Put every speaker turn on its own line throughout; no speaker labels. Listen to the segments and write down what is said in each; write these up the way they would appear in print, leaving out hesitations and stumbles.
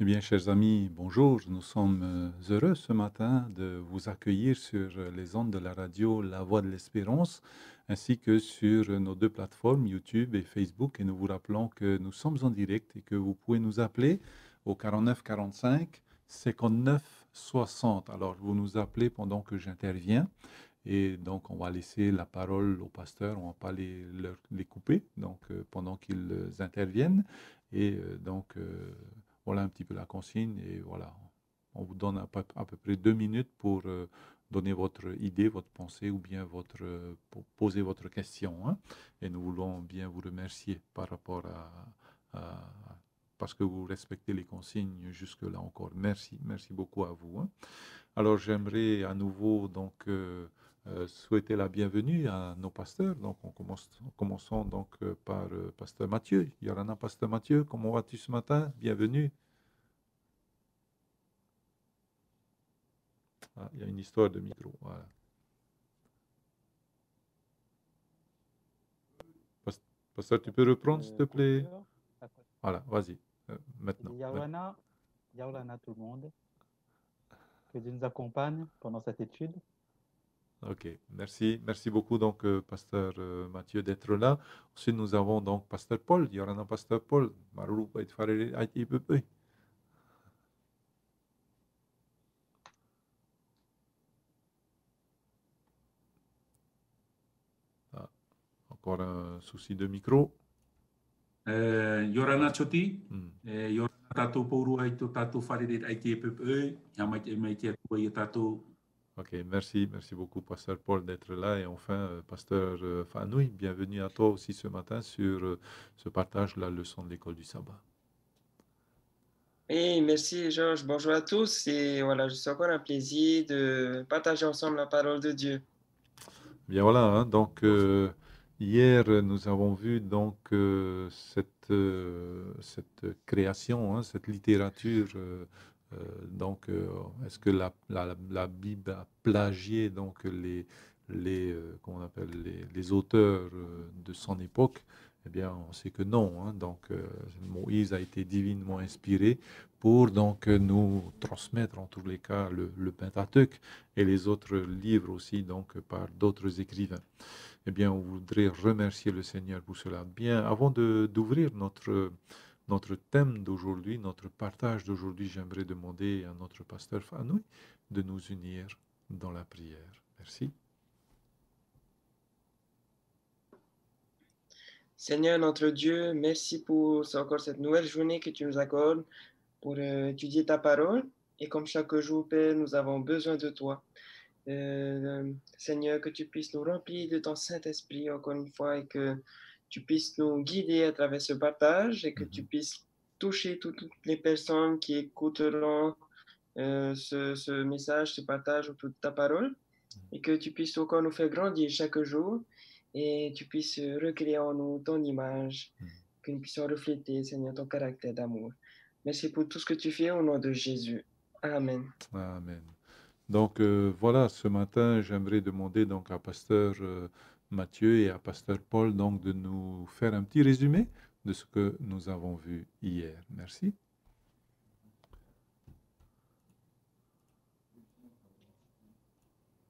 Eh bien, chers amis, bonjour. Nous sommes heureux ce matin de vous accueillir sur les ondes de la radio La Voix de l'Espérance, ainsi que sur nos deux plateformes YouTube et Facebook. Et nous vous rappelons que nous sommes en direct et que vous pouvez nous appeler au 49 45 59 60. Alors, vous nous appelez pendant que j'interviens. Et donc, on va laisser la parole au pasteur, on ne va pas les couper donc, pendant qu'ils interviennent. Et voilà un petit peu la consigne. Et voilà, on vous donne à peu près 2 minutes pour donner votre idée, votre pensée ou bien pour poser votre question, hein. Et nous voulons bien vous remercier par rapport parce que vous respectez les consignes jusque-là encore. Merci, merci beaucoup à vous, hein. Alors, j'aimerais à nouveau souhaiter la bienvenue à nos pasteurs. Donc, commençons donc par Pasteur Mathieu. Yorana, Pasteur Mathieu, comment vas-tu ce matin? Bienvenue. Ah, il y a une histoire de micro. Voilà. Pasteur, tu peux reprendre, s'il te plaît?
Coupure.
Voilà, vas-y,
Il dit
maintenant.
Yaulana, Yaulana tout le monde. Que Dieu nous accompagne pendant cette étude.
Ok, merci, merci beaucoup donc Pasteur Mathieu d'être là. Ensuite, nous avons donc Pasteur Paul. Yorana, Pasteur Paul. Marou, bait farere, aïe, bébé. Ah, encore un souci de micro.
Yorana choti,
Hmm.
yorana tatou pourua i to tatou wharerer ai te pepe, yamai te mai te atua i tatou.
Ok, merci, merci beaucoup, Pasteur Paul, d'être là. Et enfin, Pasteur Fanoui, bienvenue à toi aussi ce matin sur ce partage, la leçon de l'école du sabbat.
Oui, merci Georges. Bonjour à tous. Et voilà, je suis encore un plaisir de partager ensemble la parole de Dieu.
Bien voilà, hein, donc hier nous avons vu donc cette création, hein, cette littérature. Est-ce que la Bible a plagié donc comment on appelle les auteurs de son époque? Eh bien, on sait que non, hein. Donc, Moïse a été divinement inspiré pour donc nous transmettre en tous les cas le Pentateuque et les autres livres aussi donc par d'autres écrivains. Eh bien, on voudrait remercier le Seigneur pour cela. Bien, avant d'ouvrir notre thème d'aujourd'hui, notre partage d'aujourd'hui, j'aimerais demander à notre pasteur Fanoui de nous unir dans la prière. Merci.
Seigneur notre Dieu, merci pour encore cette nouvelle journée que tu nous accordes pour étudier ta parole. Et comme chaque jour, Père, nous avons besoin de toi. Seigneur, que tu puisses nous remplir de ton Saint-Esprit encore une fois et que tu puisses nous guider à travers ce partage et que tu puisses toucher toutes les personnes qui écouteront ce message, ce partage autour de ta parole et que tu puisses encore nous faire grandir chaque jour et tu puisses recréer en nous ton image, que nous puissions refléter, Seigneur, ton caractère d'amour. Merci pour tout ce que tu fais au nom de Jésus. Amen.
Amen. Donc voilà, ce matin, j'aimerais demander donc à pasteur Mathieu et à pasteur Paul donc de nous faire un petit résumé de ce que nous avons vu hier. Merci.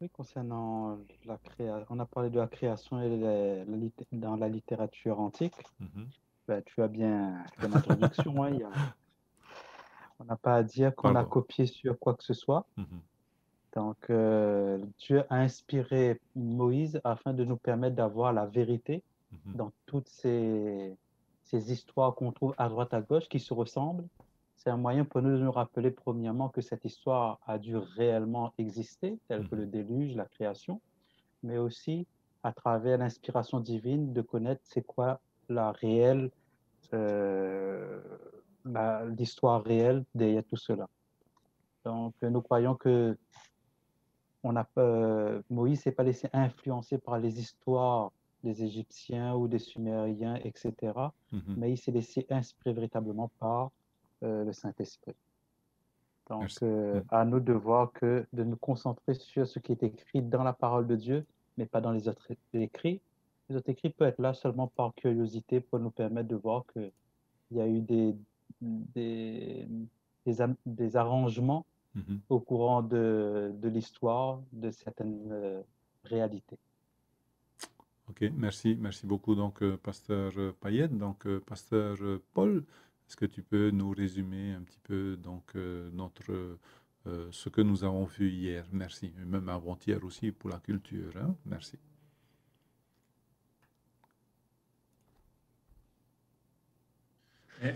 Oui, concernant la création, on a parlé de la création et dans la littérature antique. Ben, tu as bien fait l'introduction. Hein, on n'a pas à dire qu'on a copié sur quoi que ce soit. Donc, Dieu a inspiré Moïse afin de nous permettre d'avoir la vérité dans toutes ces histoires qu'on trouve à droite à gauche qui se ressemblent. C'est un moyen pour nous de nous rappeler premièrement que cette histoire a dû réellement exister, telle que le déluge, la création, mais aussi à travers l'inspiration divine de connaître c'est quoi la réelle, l'histoire réelle derrière tout cela. Donc, nous croyons que Moïse s'est pas laissé influencer par les histoires des Égyptiens ou des Sumériens, etc. Mais il s'est laissé inspirer véritablement par le Saint-Esprit. Donc, à nous de voir de nous concentrer sur ce qui est écrit dans la parole de Dieu, mais pas dans les autres écrits. Les autres écrits peuvent être là seulement par curiosité pour nous permettre de voir qu'il y a eu des des arrangements
Mhm.
au courant de l'histoire de certaines réalités.
Ok, merci, merci beaucoup, donc, pasteur Payette. Donc, pasteur Paul, est-ce que tu peux nous résumer un petit peu donc, ce que nous avons vu hier? Merci, et même avant-hier aussi pour la culture, hein? Merci.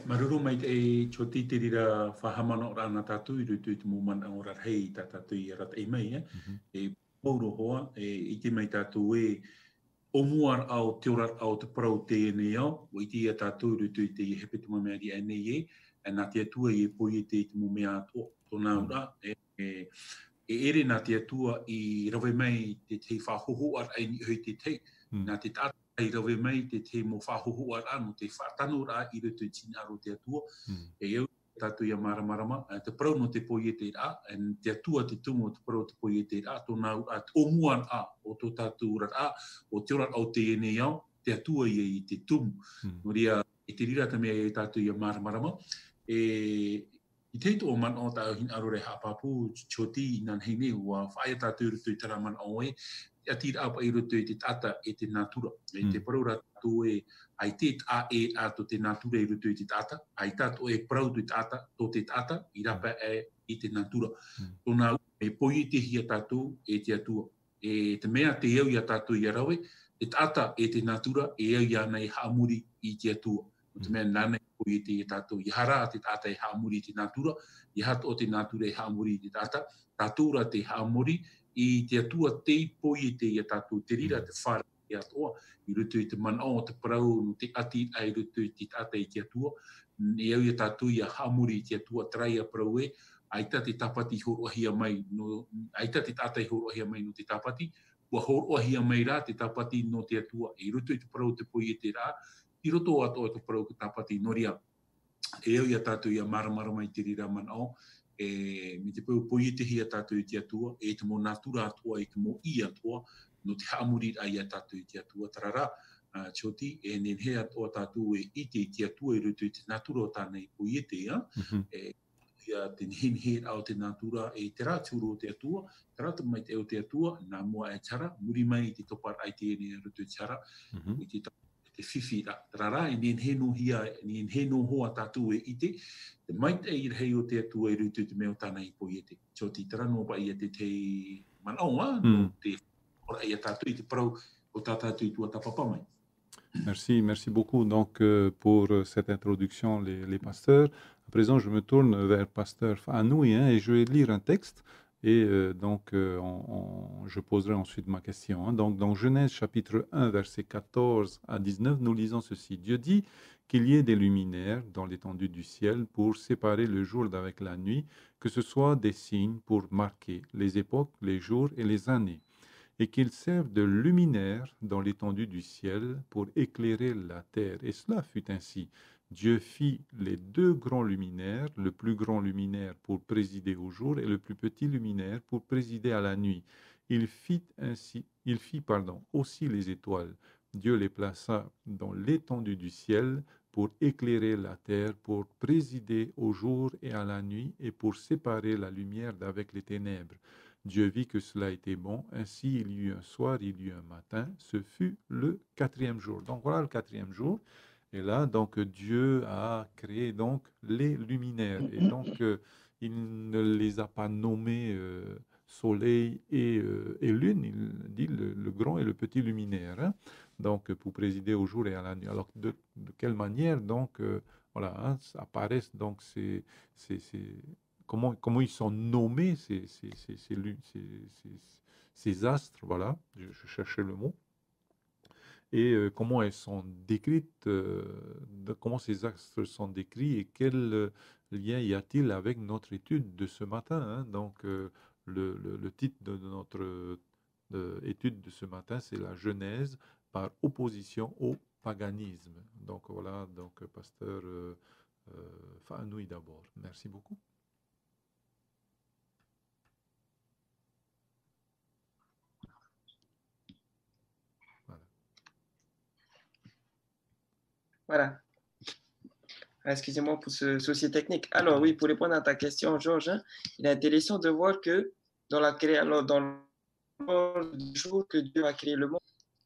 Maruru mai te choti te rira whahamana o rāna tātou I rutu I te mōmana o rarhei tā tātou I rat e mai. E mauro hoa, I te mai tātou o muar au te orat au te parau te ene au, o I te ia tātou rutu I te hepe te mamea ri ene e, nā te atua I poi te mamea ato, tōna ura, e ere nā te atua I rawe mai te whahoho ar aini hui te te, nā te tātou I rawe mai te mo whahoho ar anu, te whatano rā I rutu I tina aro te atua, e eu tātou ia maramarama, te parau no te poi te rā, te atua te tumu te parau te poi te rā, tōna ura, o muan a, o tō tātou ura a, o te ora au te ene au, te atua I te tumu. No ria, te rira te mea I tātou ia maramarama, I teito o man o tāu hin arore hapapu, choti nan hine ua whaia tātou rutu I tara man o e, a tira apa I rutu I te tata e te natura. E te paraura tātou ai te a e ato te natura I rutu I te tata, ai tātou e parautu I tata, tō te tata, I rapa I te natura. Tōna e poi te hia tātou e te atua. E te mea te iau ia tātou I arawe, te tata e te natura e iau ia nei haamuri I te atua. O te mea nānei poi te tātou. I hara te tata e haamuri te natura, I hato o te natura e haamuri te tata, tātou ra te haamuri I te atua te poi te ia tātou, te rira te whara I atoa, I rutu I te manao o te parau, no te ati ai rutu I te tata I te atua, e au ia tātou ia haamuri I te atua trai a parau e, aita te tapati horohia mai, no, aita te tata I horohia mai no te tapati, ua horohia mai rā te tapati no te atua, I rutu I te parau te poi te rā, I roto ato o te parau te tapati no ria, e au ia tātou ia maramara mai te rira manao, me te poi te hia tātou I te atua, e te mō natura atua, e te mō I atua, no te haamuri ai a tātou I te atua. Tarara, choti, e nen he atua tātou e ite I te atua I rutu I te natura o tānei poi te ia, ia te he au te natura e te rā tūro o te atua, te rā mai te o te atua, nā mua e tara, muri mai I te topar ai te ene rutu I tara, I te te whiwhi rā. Tarara, e nien heno hia, nien heno hoa tātou e ite, te maite I rei o te atua I rutu te meo tāna I poi te. Choti, tara no pa ia te manaonga, no te ora ia tātou I te parau o tātou I tua tapapa mai.
Merci, merci beaucoup donc pour cette introduction, les pasteurs. À présent, je me tourne vers pasteur Fanoui et je vais lire un texte et donc je poserai ensuite ma question. Hein. Donc, dans Genèse chapitre 1, versets 14 à 19, nous lisons ceci. Dieu dit qu'il y ait des luminaires dans l'étendue du ciel pour séparer le jour d'avec la nuit, que ce soit des signes pour marquer les époques, les jours et les années, et qu'ils servent de luminaires dans l'étendue du ciel pour éclairer la terre. Et cela fut ainsi. Dieu fit les deux grands luminaires, le plus grand luminaire pour présider au jour et le plus petit luminaire pour présider à la nuit. Il fit aussi les étoiles. Dieu les plaça dans l'étendue du ciel pour éclairer la terre, pour présider au jour et à la nuit et pour séparer la lumière d'avec les ténèbres. Dieu vit que cela était bon, ainsi il y eut un soir, il y eut un matin, ce fut le 4e jour. Donc voilà le 4e jour, et là donc Dieu a créé donc les luminaires, et donc il ne les a pas nommés soleil et lune, il dit le grand et le petit luminaire, hein, donc pour présider au jour et à la nuit. Alors de quelle manière donc voilà, hein, apparaissent donc comment ils sont nommés, ces astres, voilà, je cherchais le mot, et comment elles sont décrites, comment ces astres sont décrits et quel lien y a-t-il avec notre étude de ce matin, hein. Donc, le titre de notre étude de ce matin, c'est la Genèse par opposition au paganisme. Donc, voilà, donc, pasteur Fanoui d'abord. Merci beaucoup.
Voilà. Excusez-moi pour ce souci technique. Alors oui, pour répondre à ta question, Georges, hein, il est intéressant de voir que dans dans le jour que Dieu a créé le monde,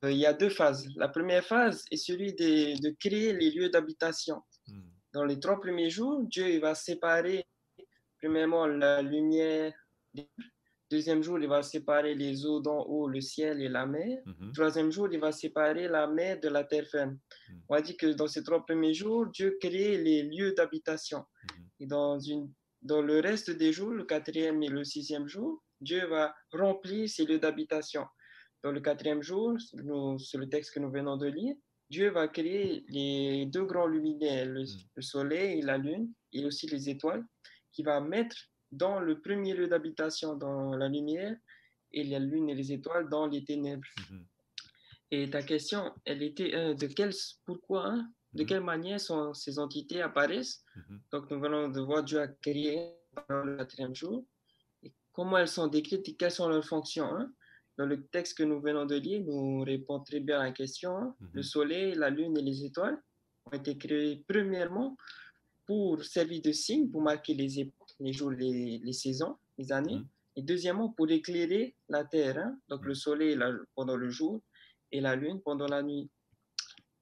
il y a deux phases. La première phase est celui de créer les lieux d'habitation. Dans les 3 premiers jours, Dieu il va séparer premièrement la lumière. Deuxième jour, il va séparer les eaux d'en haut, le ciel et la mer. Troisième jour, il va séparer la mer de la terre ferme. On va dire que dans ces 3 premiers jours, Dieu crée les lieux d'habitation. Et dans le reste des jours, le 4e et le 6e jour, Dieu va remplir ces lieux d'habitation. Dans le 4e jour, c'est le texte que nous venons de lire, Dieu va créer les 2 grands luminaires, le soleil et la lune, et aussi les étoiles, qui va mettre dans le premier lieu d'habitation, dans la lumière, et la lune et les étoiles dans les ténèbres. Et ta question, elle était pourquoi, hein, de quelle manière ces entités apparaissent. Donc nous venons de voir Dieu a créé dans le 4e jour, et comment elles sont décrites et quelles sont leurs fonctions. Hein. Dans le texte que nous venons de lire, nous répond très bien à la question. Hein. Le soleil, la lune et les étoiles ont été créés premièrement pour servir de signe, pour marquer les époques, les jours, les saisons, les années. Et deuxièmement, pour éclairer la terre. Hein. Donc le soleil pendant le jour et la lune pendant la nuit.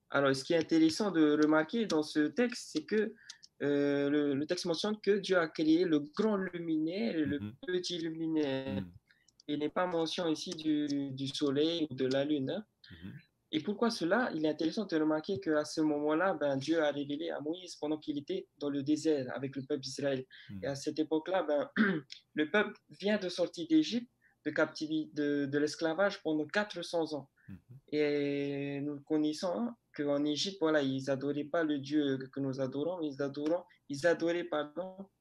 Alors, ce qui est intéressant de remarquer dans ce texte, c'est que le texte mentionne que Dieu a créé le grand luminaire et le petit luminaire. Il n'est pas mention ici du soleil ou de la lune. Hein. Et pourquoi cela? Il est intéressant de remarquer qu'à ce moment-là, Dieu a révélé à Moïse pendant qu'il était dans le désert avec le peuple d'Israël. Et à cette époque-là, le peuple vient de sortir d'Égypte, de captivité, de l'esclavage pendant 400 ans. Et nous connaissons hein, qu'en Égypte, voilà, ils n'adoraient pas le Dieu que nous adorons, ils adoraient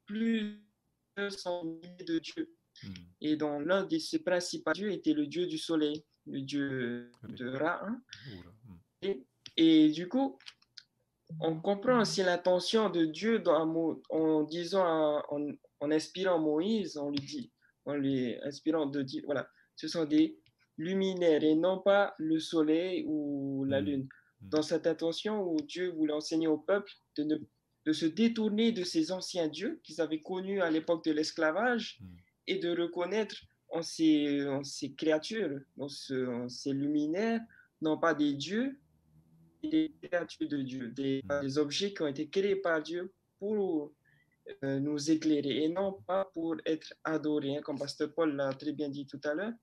plusieurs milliers de dieux. Et dans l'un de ces principaux dieux était le dieu du soleil, le dieu de Ra. Hein. Et du coup, on comprend aussi l'intention de Dieu en disant, en inspirant Moïse, en lui inspirant de dire, voilà, ce sont des luminaires et non pas le soleil ou la lune. Dans cette intention où Dieu voulait enseigner au peuple de se détourner de ces anciens dieux qu'ils avaient connus à l'époque de l'esclavage et de reconnaître en ces créatures, en ces luminaires, non pas des dieux, des créatures de Dieu, des objets qui ont été créés par Dieu pour nous éclairer et non pas pour être adorés, hein, comme Pasteur Paul l'a très bien dit tout à l'heure,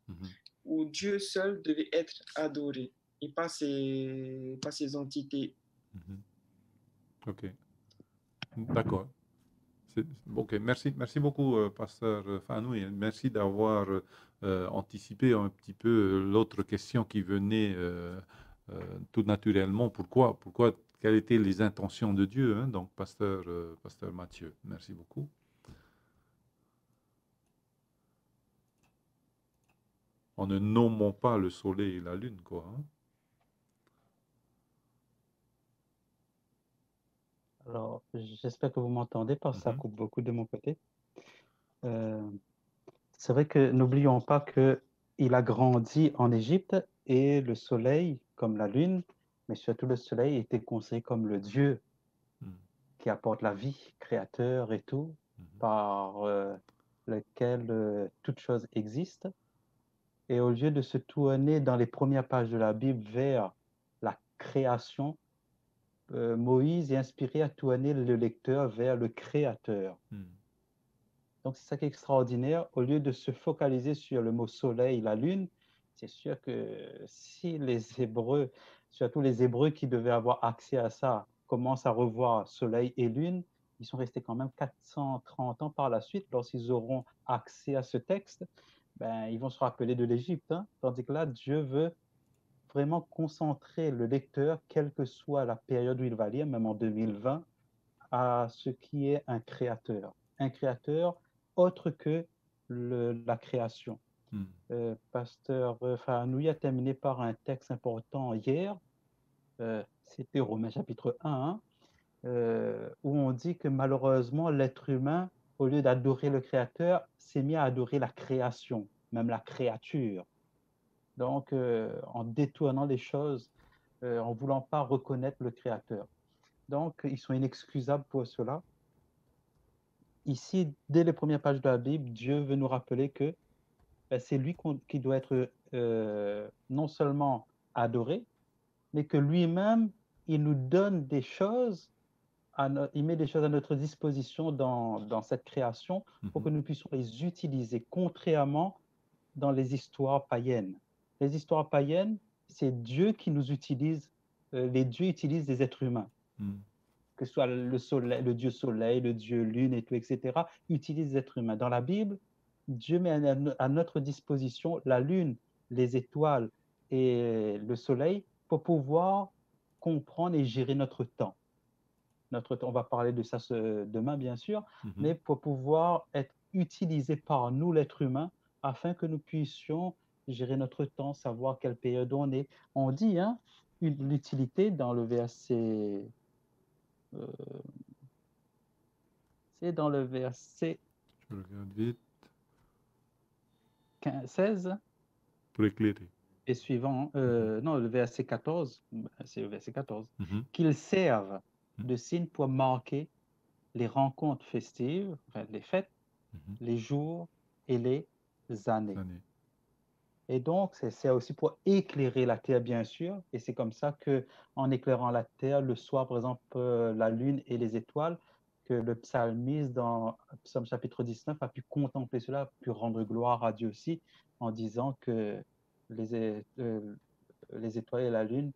où Dieu seul devait être adoré et pas ces entités.
Ok, d'accord. Ok, merci beaucoup, Pasteur Fanou, et merci d'avoir anticipé un petit peu l'autre question qui venait tout naturellement. Pourquoi, quelles étaient les intentions de Dieu, hein? Donc, Pasteur Mathieu, merci beaucoup. En ne nommant pas le soleil et la lune, quoi. Hein?
Alors, j'espère que vous m'entendez parce que ça coupe beaucoup de mon côté. C'est vrai que n'oublions pas qu'il a grandi en Égypte et le soleil, comme la lune, mais surtout le soleil, était considéré comme le Dieu qui apporte la vie, créateur et tout, par lequel toute chose existe. Et au lieu de se tourner dans les premières pages de la Bible vers la création, Moïse est inspiré à tourner le lecteur vers le Créateur. Donc, c'est ça qui est extraordinaire. Au lieu de se focaliser sur le mot soleil, la lune, c'est sûr que si les Hébreux, surtout les Hébreux qui devaient avoir accès à ça, commencent à revoir soleil et lune, ils sont restés quand même 430 ans par la suite. Lorsqu'ils auront accès à ce texte, ils vont se rappeler de l'Égypte. Hein. Tandis que là, Dieu veut vraiment concentrer le lecteur, quelle que soit la période où il va lire, même en 2020, à ce qui est un créateur. Un créateur autre que la création. Pasteur Fanoui a terminé par un texte important hier, c'était Romains chapitre 1, où on dit que malheureusement, l'être humain, au lieu d'adorer le créateur, s'est mis à adorer la création, même la créature. Donc, en détournant les choses, en ne voulant pas reconnaître le créateur. Donc, ils sont inexcusables pour cela. Ici, dès les premières pages de la Bible, Dieu veut nous rappeler que c'est lui qui doit être non seulement adoré, mais que lui-même, il nous donne des choses, il met des choses à notre disposition dans cette création pour que nous puissions les utiliser, contrairement dans les histoires païennes. Les histoires païennes, c'est Dieu qui nous utilise, les dieux utilisent des êtres humains. Que ce soit le soleil, le dieu soleil, le dieu lune et tout, etc., utilisent des êtres humains. Dans la Bible, Dieu met à notre disposition la lune, les étoiles et le soleil pour pouvoir comprendre et gérer notre temps. On va parler de ça demain, bien sûr, mais pour pouvoir être utilisé par nous, l'être humain, afin que nous puissions gérer notre temps, savoir quelle période on est. On dit l'utilité dans le verset... c'est dans le verset...
Je regarde vite.
16
pour éclairer.
Et suivant, non, le verset 14, c'est le verset 14, qu'ils servent de signe pour marquer les rencontres festives, enfin, les fêtes, les jours et les années. Et donc, c'est aussi pour éclairer la terre, bien sûr, et c'est comme ça que, en éclairant la terre, le soir, par exemple, la lune et les étoiles, que le psalmiste, dans Psaume chapitre 19, a pu contempler cela, a pu rendre gloire à Dieu aussi, en disant que les étoiles et la lune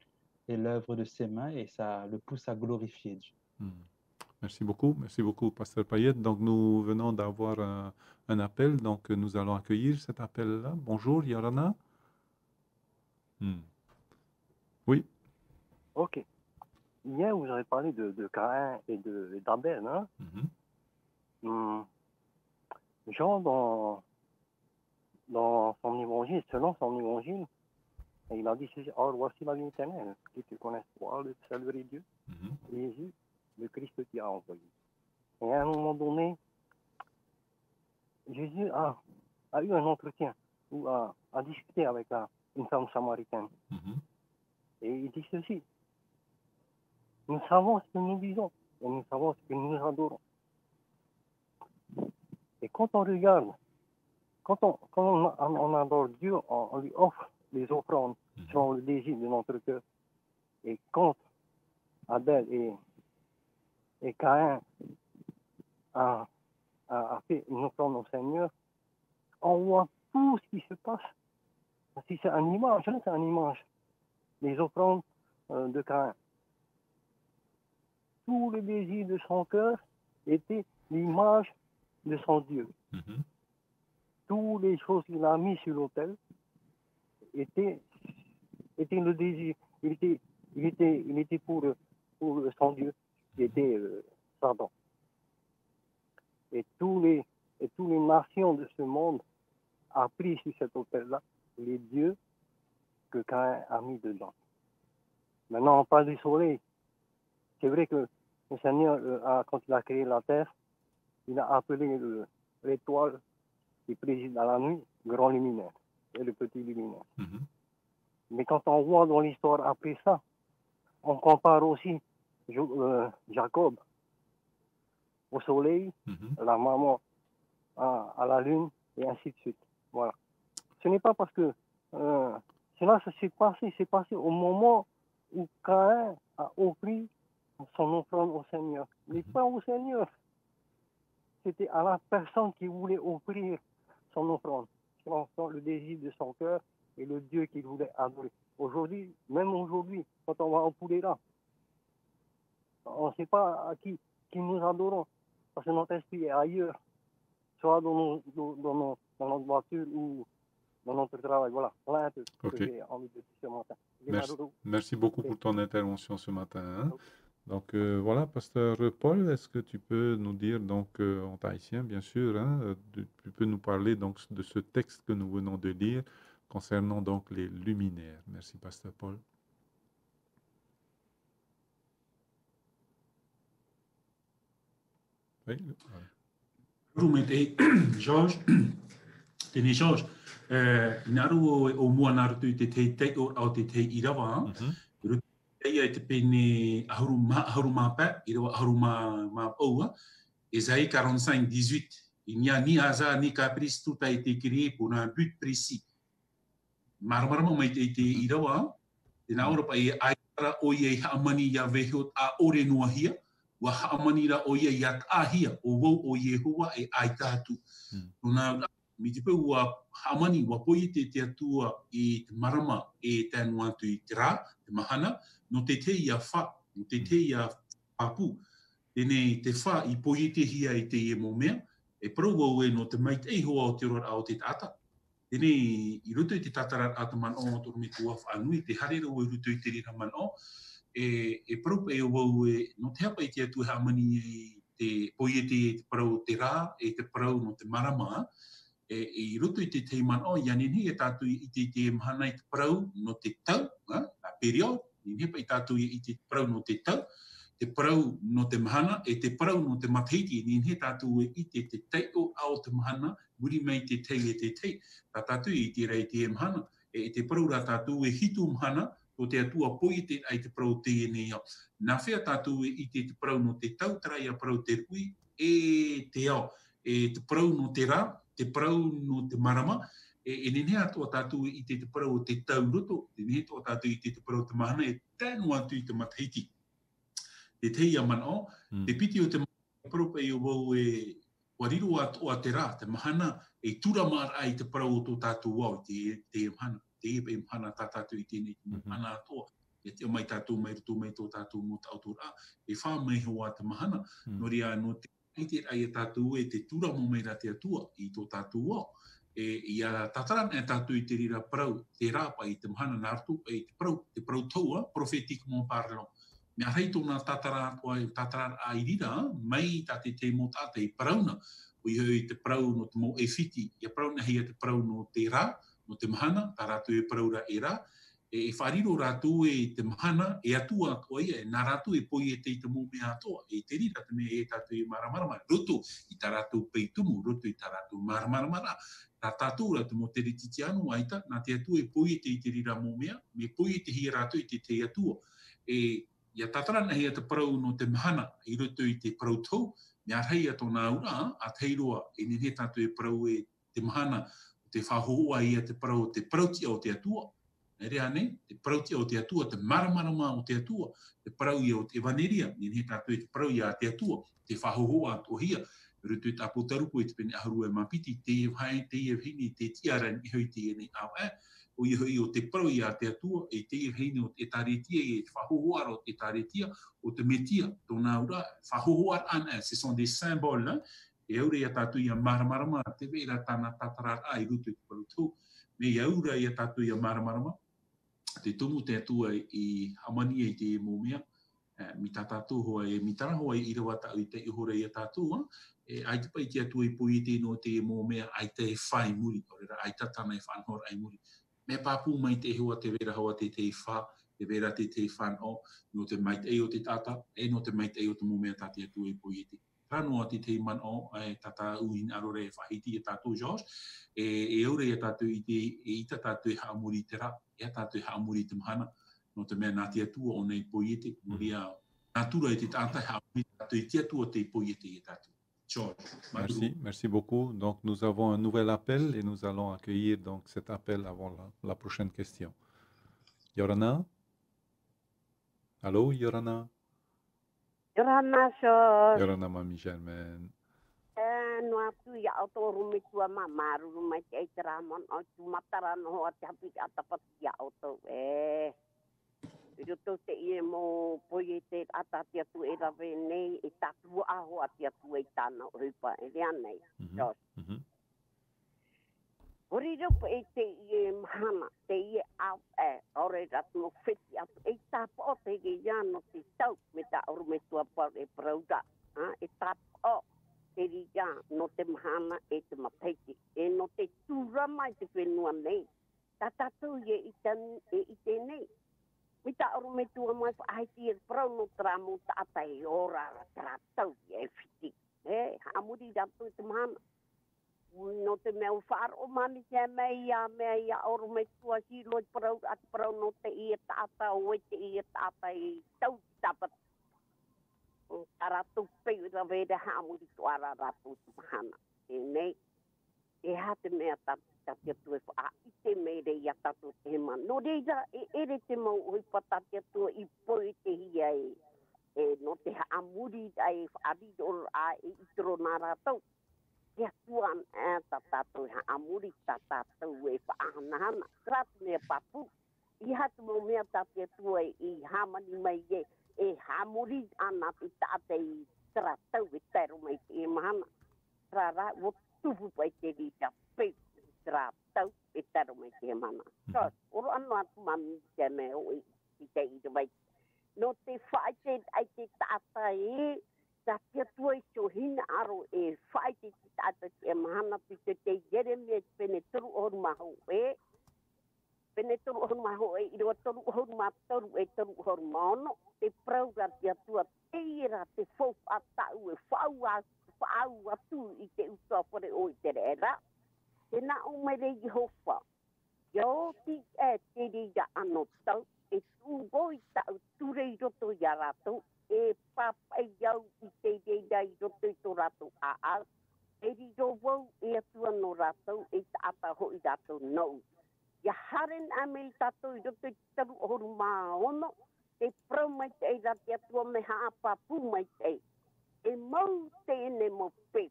est l'œuvre de ses mains, et ça le pousse à glorifier Dieu.
Merci beaucoup, Pasteur Payette. Donc, nous venons d'avoir un appel, donc nous allons accueillir cet appel-là. Bonjour, Yorana. Oui.
Ok. Hier, vous avez parlé de Caïn et d'Abel. Hein? Jean, dans son évangile, selon son évangile, il a dit ceci: or, voici la vie éternelle, que tu connaisses toi, le salut Dieu, Jésus, le Christ qui a envoyé. Et à un moment donné, Jésus a eu un entretien, ou a discuté avec une femme samaritaine. Et il dit ceci: nous savons ce que nous disons, et nous savons ce que nous adorons. Et quand on regarde, quand on adore Dieu, on lui offre les offrandes selon le désir de notre cœur. Et quand Abel et Caïn a fait une offrande au Seigneur, on voit tout ce qui se passe. Si c'est une image, c'est une image. Les offrandes de Caïn. Tout le désir de son cœur était l'image de son Dieu. Toutes les choses qu'il a mis sur l'autel étaient le désir. Il était pour son Dieu, qui était Satan. Et tous les nations de ce monde a pris sur cet autel-là les dieux que Caïn a mis dedans. Maintenant, on parle du soleil. C'est vrai que le Seigneur, quand il a créé la terre, il a appelé l'étoile qui préside à la nuit grand luminaire et le petit luminaire. Mais quand on voit dans l'histoire après ça, on compare aussi Jacob au soleil, la maman à la lune, et ainsi de suite. Voilà. Ce n'est pas parce que cela s'est passé au moment où Caïn a offert son offrande au Seigneur. Mais pas au Seigneur. C'était à la personne qui voulait offrir son offrande, selon le désir de son cœur et le Dieu qu'il voulait adorer. Même aujourd'hui, quand on va au poulet là, on ne sait pas à qui nous adorons, parce que notre esprit est ailleurs, soit dans notre voiture ou dans notre travail. Voilà ce que j'ai envie de dire ce matin.
Merci beaucoup pour ton intervention ce matin. Hein? Donc voilà, Pasteur Paul, est-ce que tu peux nous dire, donc en tahitien bien sûr, hein, tu peux nous parler donc de ce texte que nous venons de lire concernant donc les luminaires. Merci, Pasteur Paul. Oui.
Rumete George, tēnei George, inaru o mua narutu te te o te te irawa, te ia te pene ahuru mapa, i rewa ahuru ma oua, Ésaïe 45, 18. Il n'y a ni hasard ni caprice, tout a été créé pour un but précis. Marmarama mai te i rawa, te nā ora pa e aitara o ia i haamani ia vehot a ore noa hia, wa haamani ra o ia i at ahia, o wau o Yehova e aitatu. Nā mi te pau wa haamani wa poi te atua i te marama e tēnu atu i te rā, te mahana, no te te ia wha, no te te ia papu. Tēnei te wha i poi te hia i te ie mō mea, e parau wau e no te mait ei hoa o te rora o te tata. Tēnei i roto i te tatarat ata man o tōru me tua whaanui, te harera o i roto i te rira man o, e parau e wau e no te hapa i te atu haamani i te poi te parau te rā, e te parau no te marama, i roto i te te man o, ia nene e tātu i te mahana i te parau no te tau, la period, nene pa i tātu i te parau no te tau, te parau no te mahana, e te parau no te mataiti, nene tātu i te tei o ao te mahana, muri mai te tei e te tei, tā tātu i te rei te mahana, e te parau rā tātu e hitu mahana, o te atua poi te ai te parau te e nei au. Nā whea tātu i te parau no te tau, tarai a parau te rui, e te ao, e te parau no te rā, te parau no te marama, e nene atua tātu i te parau o te tau roto, nene atua tātu i te parau te mahana, e tēnu atu i te mataiti. Te teia man o, te piti o te parau i o wau e wariro atua te rā, te mahana, e tura mar ai te parau o tō tātu wau, te mahana, te e mahana tā tātu i tēnei mahana atua, e te mai tātu mai rutu mai tō tātu mo tātu rā, e whā mai hoa te mahana, nori a no te ite ai tātu e te tura mo mai rā te atua i tō tātu wau, i a tataran e tātu i te rira parau, te rāpa i te mahana nārtu, e te parau taua, profetic mo parlon. Mea rei tōna tataran a i rira, mai tā te mo tāte i parauna, o i te parau no te mo e whiti, i a parauna hei te parau no te rā, no te mahana, tā rātu e paraura e rā, e whariro rātu e te mahana, e atua atua ia, e nā rātu e poi e te mō mea atoa, e te rira te mea e tātu e maramarama, roto i tā rātu peitumu, roto i tā rātu maramaramara, tā tātou rātu mo te rititi anu aita, nā te atua e poi e te rira mō mea, me poi e te hia rātu i te atua. Ia tatarana hea te parau no te mahana, i roto i te parau tau, mea rei a tōna ura, a teiroa, e nene tātu e parau e te mahana, te whahoa ia te parautia o te atua. E rea ne, te parautia o te atua, te maramarama o te atua, te parau ia o te vaneria, nene tātu e te parau ia te atua, te whahoa o hia, roto i tāpō tarupo e te pene aharu e mapiti, te hai, te hini, te tiara i hoi te ene au o i hoi o te parau i a te atua, e te hini o te taretia, e te whahohoar o te taretia, o te metia, tōna ura, whahohoar ana, ce sont des symboles, e aure i a tātu i a maramarama, te vera tāna tatarar a i ruto i te parau tau, me i aura i a tātu i a maramarama, te tumu te atua i hamani i te mōmea, mi tā tātou hoa e mi tara hoa i rawa tau i te ihora i a tātou, ai te pai te atua i poi te no te mōmea, ai te whai muri, ai tatana e whanhora ai muri. Me papu mai te hua te vera hoa te wha, te vera te whanau, no te mait e o te tata, e no te mait e o te mōmea tātia tu e poi te. Ranoa te man o, tata uin arore e whahiti e tātou George, e aure e tātou i te, e ita tātou e haamuri te rā, e tātou e haamuri te mahana, no te mea nā te atua o nei poi te, nori a nā tura e te tātai haamuri tātou i te atua te poi te e tātou.
Merci beaucoup. Donc, nous avons un nouvel appel et nous allons accueillir donc cet appel avant la prochaine question. Yorana? Allô, Yorana?
Yorana, sir.
Yorana, Mamie Germaine.
No atu ia autoru me tua mamaru mai te Ramon o tu matara no ate hapi atapati ia auto Roto te ie mo poi te atatia tu e rawe nei e tatu aho atia tu e tāna rupa e rea nei. Hori ropa e te ie mahana, te ie au ore ratu o whiti atu e tāpa o te ge iano te tau me ta oru me tua pau e prauda. E tāpa o te ria no te mahana e te mapeiti. E no te tūra mai te whenua nei. Tā tātou e ite nei. Mita oru me tua mai whaiti e prau no tramu tāta e ora tratau e whiti. Hamuri ratu te mahana. no te mea wharo mani te mea ia oro me tua si loi parau at parau no te ia tata o te ia tata I tau tapat. Aratu pei ra vede hamuri tuara ratu mahana. E nei, e hate mea tatia tue wha I te mere ia tatu te hema. No reira, e ere te mau oi patatia tue I poi te hia no te hamuri ai whaarido a e itro nā rātou. Kia tuan e tatatu hamuri tatatu e whaanahana. Kratu mea papu. I hatu mau mea tatia tue I hamani mai e hamuri ana I tate I tratau I tero mai te mahana. Rara, o tufu pai te rita pei tratau I tero mai te mahana. So, oro anu atu mami te mea o I te ira mai. No te whaite ai te tata tatia tua I so hina aro e whaite te tata te mahana pi te Jeremia pene turu oru maho pene toru horu maho I roa toru horu matoru toru horu maono te prauga tia tua teira te fau atau whau atu I te usapore o I te rera te na o mere Jehova yo ti te rira ano tau e tu boi tau ture I roto I rato e papai iau I te rira I roto I to rato a e riro wau e atua no rato e taata ho I rato no ia haren a me tato I roto I taru horu maono te prau mai te e rati atua me haa papu mai te e mau te ene mo pe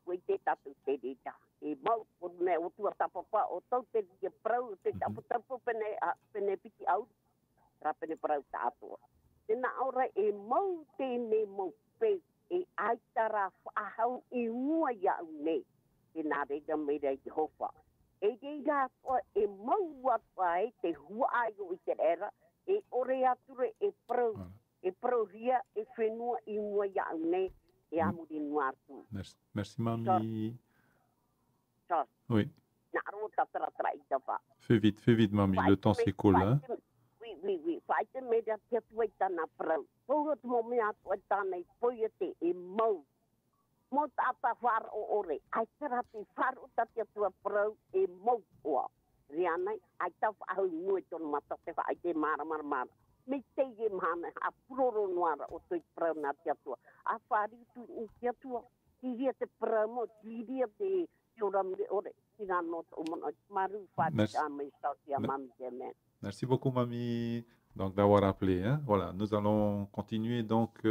wei te tatu te rita e mau o me o tua tapapa o tau te ria prau te tapu pene piki au ra pene prau tatua tena ora e mau te ene mo pe e aitara whaahau I mua iau ne tena reira meira Jehova e reira e mau atua te hua ai o I te era e ore ature e prau ria e whenua I mua iau ne e amuri nuatu.
Merci Mami.
Charles.
Oui.
Naro tatara I tapa.
Fais vite Mami, le temps s'écoule. Hein?
Oui. Whaite mea te tuai tana prau. Pouga tu mo mea tuai tana I poia te e mau. Mo tata whara o ore. Ai tera te whara tatia tua prau e mau oa. Rianai, ai tau whahau mui tonu mata te wha ai te mara. Me te e mahana, a puroro noara o tui prau nā tia tua. A whari tu I tia tua, ti ria te prau mo, ti ria te oramre ore. Tina nota o mana, maru whari a me sauti a mami te mea.
Merci beaucoup Mami donc d'avoir appelé. Hein? Voilà, nous allons continuer donc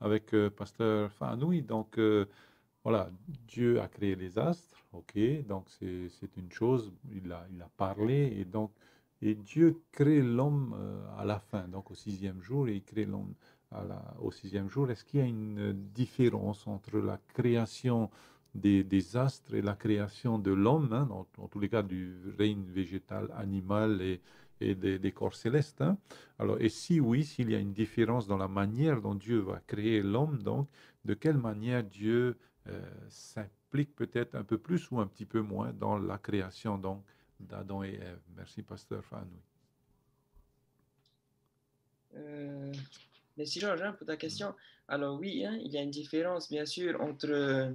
avec Pasteur Fanoui. Donc voilà, Dieu a créé les astres, ok, donc c'est une chose, il a parlé, et Dieu crée l'homme à la fin, donc au 6e jour, et il crée l'homme au 6e jour. Est-ce qu'il y a une différence entre la création des astres et la création de l'homme, hein, dans tous les cas du règne végétal, animal et des corps célestes, hein? Alors, et si oui, s'il y a une différence dans la manière dont Dieu va créer l'homme, donc, de quelle manière Dieu s'implique peut-être un peu plus ou un petit peu moins dans la création donc d'Adam et Ève. Merci Pasteur Fanoui.
Merci Georges pour ta question. Alors oui, hein, il y a une différence bien sûr entre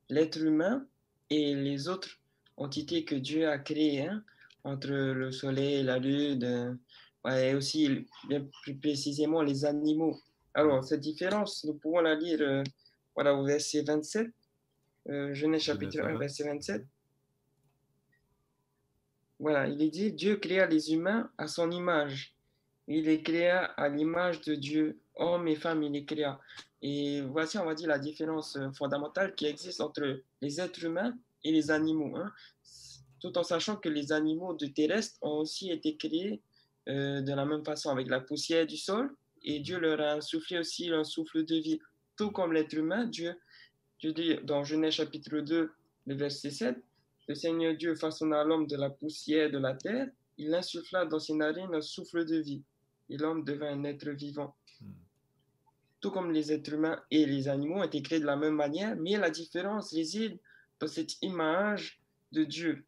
l'être humain et les autres entités que Dieu a créées, hein, entre le soleil, la lune, et aussi bien plus précisément les animaux. Alors cette différence, nous pouvons la lire voilà, au verset 27, Genèse chapitre 1, verset 27. Voilà, il est dit, Dieu créa les humains à son image. Il les créa à l'image de Dieu, hommes et femmes, il les créa. Et voici, on va dire, la différence fondamentale qui existe entre les êtres humains et les animaux, hein, tout en sachant que les animaux de terrestres ont aussi été créés de la même façon, avec la poussière du sol, et Dieu leur a insoufflé aussi un souffle de vie. Tout comme l'être humain, Dieu dit dans Genèse chapitre 2, le verset 7, le Seigneur Dieu façonna l'homme de la poussière de la terre, il insuffla dans ses narines un souffle de vie, et l'homme devint un être vivant. Tout comme les êtres humains et les animaux ont été créés de la même manière, mais la différence réside dans cette image de Dieu.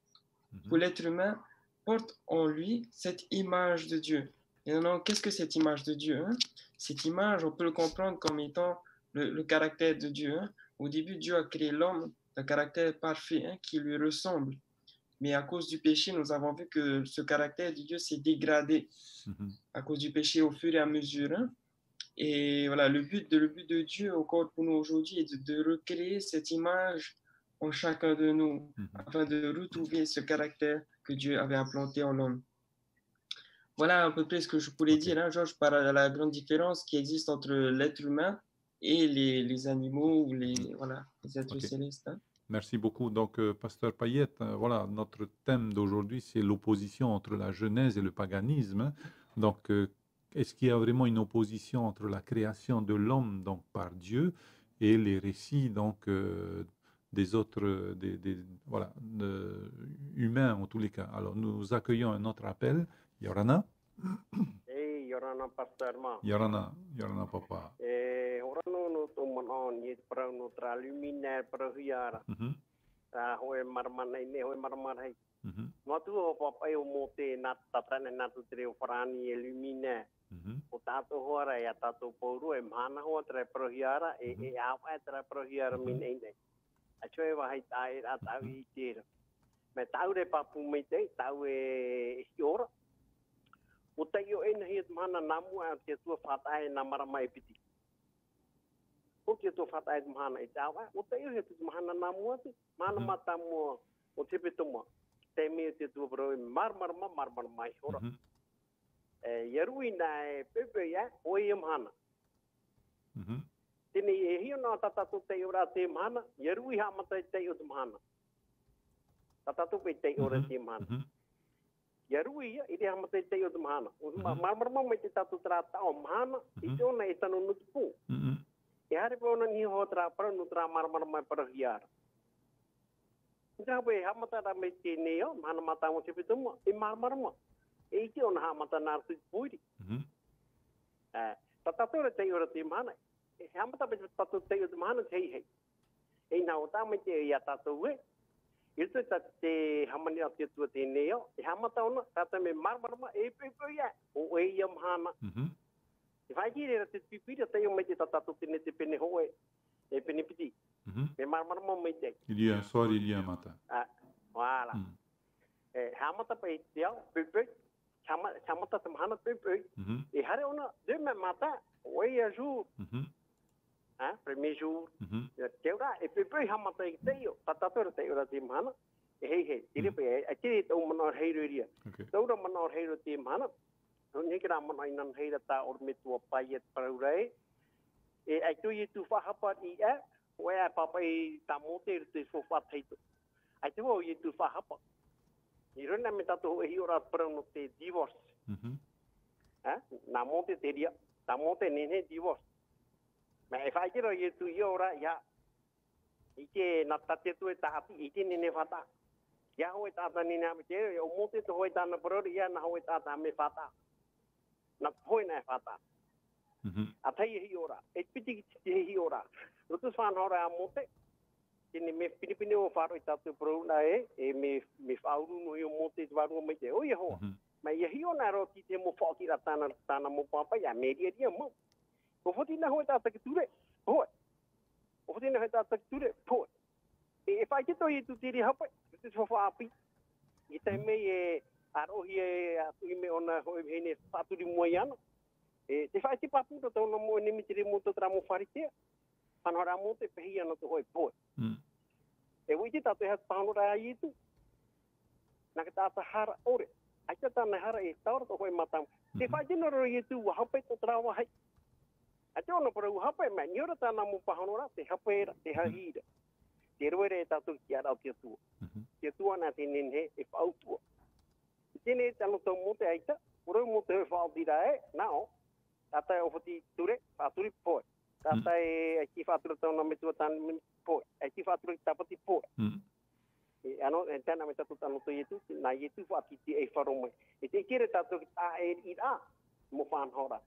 Pour l'être humain, porte en lui cette image de Dieu. Et maintenant, qu'est-ce que cette image de Dieu, hein? Cette image, on peut le comprendre comme étant le caractère de Dieu. Hein? Au début, Dieu a créé l'homme d'un caractère parfait, hein, qui lui ressemble. Mais à cause du péché, nous avons vu que ce caractère de Dieu s'est dégradé à cause du péché au fur et à mesure. Hein. Et voilà, le but de Dieu encore pour nous aujourd'hui est de recréer cette image en chacun de nous, afin de retrouver ce caractère que Dieu avait implanté en l'homme. Voilà à peu près ce que je pourrais dire, hein, Georges, par la grande différence qui existe entre l'être humain et les animaux ou les êtres célestes. Hein.
Merci beaucoup. Donc, Pasteur Payette, voilà, notre thème d'aujourd'hui, c'est l'opposition entre la Genèse et le paganisme. Donc, est-ce qu'il y a vraiment une opposition entre la création de l'homme, donc par Dieu, et les récits, donc, des autres, humains en tous les cas? Alors, nous accueillons un autre appel. Yorana?
Hey, Yorana, Pasteur Ma.
Yorana Papa.
Orano no tumanon yit pra no tra luminaire pra hiara. Hoe marmanai ne hoe marmanai. Matu o papa o mote na tatane na tu treo frani e luminaire. O tato hora ya tato poru e mana ho tra pra hiara e a tra pra hiara minene. A choe va hai tai a tawi tira. Me tau re papu me te tau e hiora. O te yo ena hiet mana namu a te tua fatai na maramai piti. O te tua fatai mahana e tawa, o te yo hiet mahana namu ati, mana matamu o te pituma. Te me te tua bro marmarma i hora. Yerui na e pepe ya, o i mahana. Tini e hio na tatatu te ora te mahana, yerui ha mata te yo te mahana. Tatatu pe te ora te mahana. Yarui ya ide hamate te o mahana. Marmarma me te tatu trata o mahana i te ona e tanu nutupu. E hari pe ona ni ho tra para nu tra marmarma para hiara. Ita pe hamata da me te neo mahana mata mo te pituma e marmarma. E te ona hamata na tu puiri. Tatu te ora te mahana. E hamata pe tatu te o mahana hei. E na o ta me te ia tatu e. Itu te hamani a te tua te neo, e hamata ona, tata me marmarama, e pepe ia, o e ia mahana. E vai kire ra te pipiri, te iau me te tatatu tene te pene hoe, e pene piti. Me marmarama me te.
Il y a mata.
Voilà. E hamata pa i te au, pepe, hamata te mahana pepe, e hare ona, de me mata, o e ia jour. Premier jour, te ora, e pepe hamata i te io, tatatora te ora te mahana, e hei, tiripe, e tiri tau manor heiro iria. Taura manor heiro te mahana, nikira manor inan heira ta ormetua paiet paraurei, e ai tu i tu whahapa i e, o e papa i ta mote i te whawhat heito. Ai tu o i tu whahapa. I runa me tatu e hi ora parano te divorce. Na mote te ria, ta mote nene divorce. Ma e whai kiro i tu i ora, ia, i ke na tate tu e taati, i ke nene whata. Ia hoi tata nene ame te, o mote to hoi tāna parori, ia na hoi tata ame whata. Na hoi na e whata. A tei e hi ora, e piti ki te hi ora. Rutus whanhora a mote, tene me pinipini o wharo i tatu parona me whauru no i o mote te warua mai te, oi e hoa. Ma i hi ona ro ki te mo whakira tāna mo papa, ia me ria mo. O foti na hoi tāta ki ture, hoi. O foti na hoi tāta ki ture, hoi. E whai kito i tu tiri hapai, tu te whaapi. I te mei e arohi e atui me ona hoi hene whaturi mua iana. E te whai te paputa tau na mua nemitiri mo to tramo wharitea. Whanhora mo te pehi ana tu hoi, hoi. E witi tātu e hatu whanhora a i tu. Naka tāta hara ore. Ai te tāna hara e taura to hoi matamu. Te whai tino ro i tu wa hapai to trawa hai. A te ono para uhapai, mai ni ora tāna mo pahanora, te hapaera, te hahira. Te roere e tātou ki arau te atua. Te atua nā te nenhe e whautua. Tēne e tano tau mo te aita, urau mo te hoi whaaldira e, nao, tātai o hoti ture, whaaturi poe. Tātai e ki whaatura tau na metua tāna poe, e ki whaatura ki tāpati poe. E ano, e tēnā me tātou tano tau ietu, nā ietu whaakiti e wharomai. E te kere tātou ki tā e i rā, mo whanhora.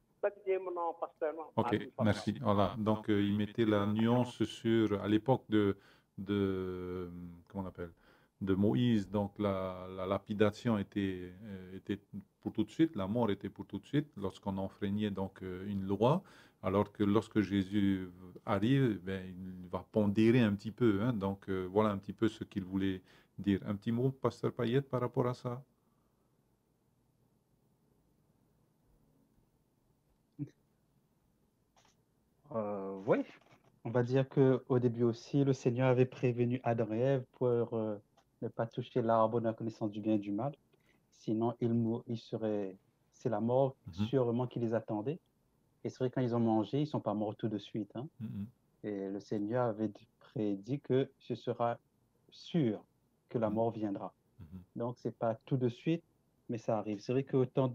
Ok, merci. Voilà. Donc, il mettait la nuance sur, à l'époque comment on appelle, de Moïse, donc la lapidation était pour tout de suite, la mort était pour tout de suite, lorsqu'on enfreignait donc une loi, alors que lorsque Jésus arrive, ben, il va pondérer un petit peu. Hein. Donc, voilà un petit peu ce qu'il voulait dire. Un petit mot, Pasteur Payette, par rapport à ça?
Oui, on va dire qu'au début aussi, le Seigneur avait prévenu Adam et Ève pour ne pas toucher l'arbre de la connaissance du bien et du mal. Sinon, il serait, c'est la mort sûrement qui les attendait. Et c'est vrai, quand ils ont mangé, ils ne sont pas morts tout de suite. Hein. Et le Seigneur avait prédit que ce sera sûr que la mort viendra. Donc, ce n'est pas tout de suite, mais ça arrive. C'est vrai qu'autant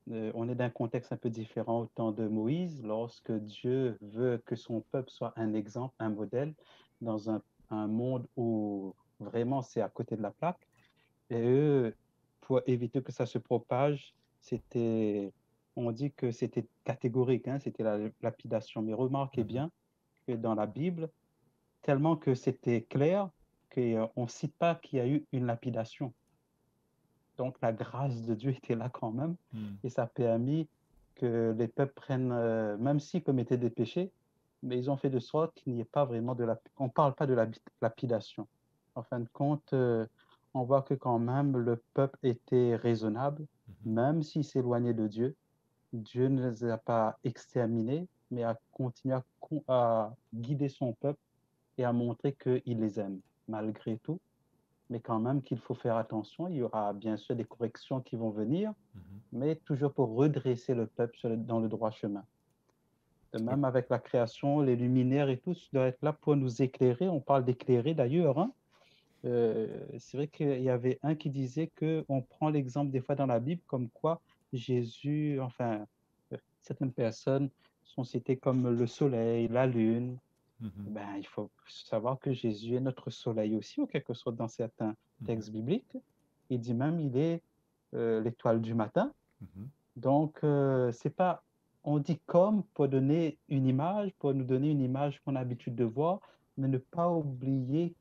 on est dans un contexte un peu différent au temps de Moïse, lorsque Dieu veut que son peuple soit un exemple, un modèle, dans un monde où vraiment c'est à côté de la plaque. Et eux, pour éviter que ça se propage, on dit que c'était catégorique, hein, c'était la lapidation. Mais remarquez bien que dans la Bible, tellement que c'était clair qu'on ne cite pas qu'il y a eu une lapidation. Donc, la grâce de Dieu était là quand même. Et ça a permis que les peuples prennent, même s'ils commettaient des péchés, mais ils ont fait de sorte qu'il n'y ait pas vraiment on ne parle pas de la lapidation. En fin de compte, on voit que quand même le peuple était raisonnable, même s'il s'éloignait de Dieu. Dieu ne les a pas exterminés, mais a continué à guider son peuple et à montrer qu'il les aime, malgré tout. Mais quand même qu'il faut faire attention. Il y aura bien sûr des corrections qui vont venir, mais toujours pour redresser le peuple dans le droit chemin. Même avec la création, les luminaires et tout, ça doit être là pour nous éclairer. On parle d'éclairer d'ailleurs. Hein. C'est vrai qu'il y avait un qui disait qu'on prend l'exemple des fois dans la Bible comme quoi Jésus, enfin, certaines personnes sont citées comme le soleil, la lune. Ben, il faut savoir que Jésus est notre soleil aussi, en quelque sorte, dans certains textes bibliques. Il dit même il est l'étoile du matin. Donc, c'est pas, on dit comme pour donner une image, pour nous donner une image qu'on a l'habitude de voir, mais ne pas oublier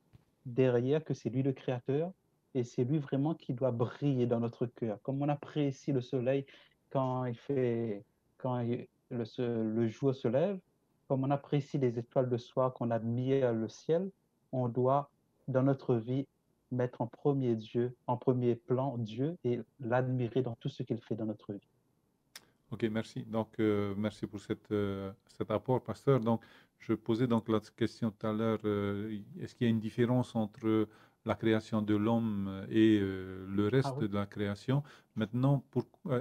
derrière que c'est lui le créateur et c'est lui vraiment qui doit briller dans notre cœur. Comme on apprécie le soleil quand le jour se lève, comme on apprécie les étoiles de soir, qu'on admire le ciel, on doit, dans notre vie, mettre en premier plan Dieu et l'admirer dans tout ce qu'il fait dans notre vie.
Ok, merci. Donc, merci pour cet apport, pasteur. Donc, je posais donc la question tout à l'heure, est-ce qu'il y a une différence entre la création de l'homme et le reste de la création? Maintenant,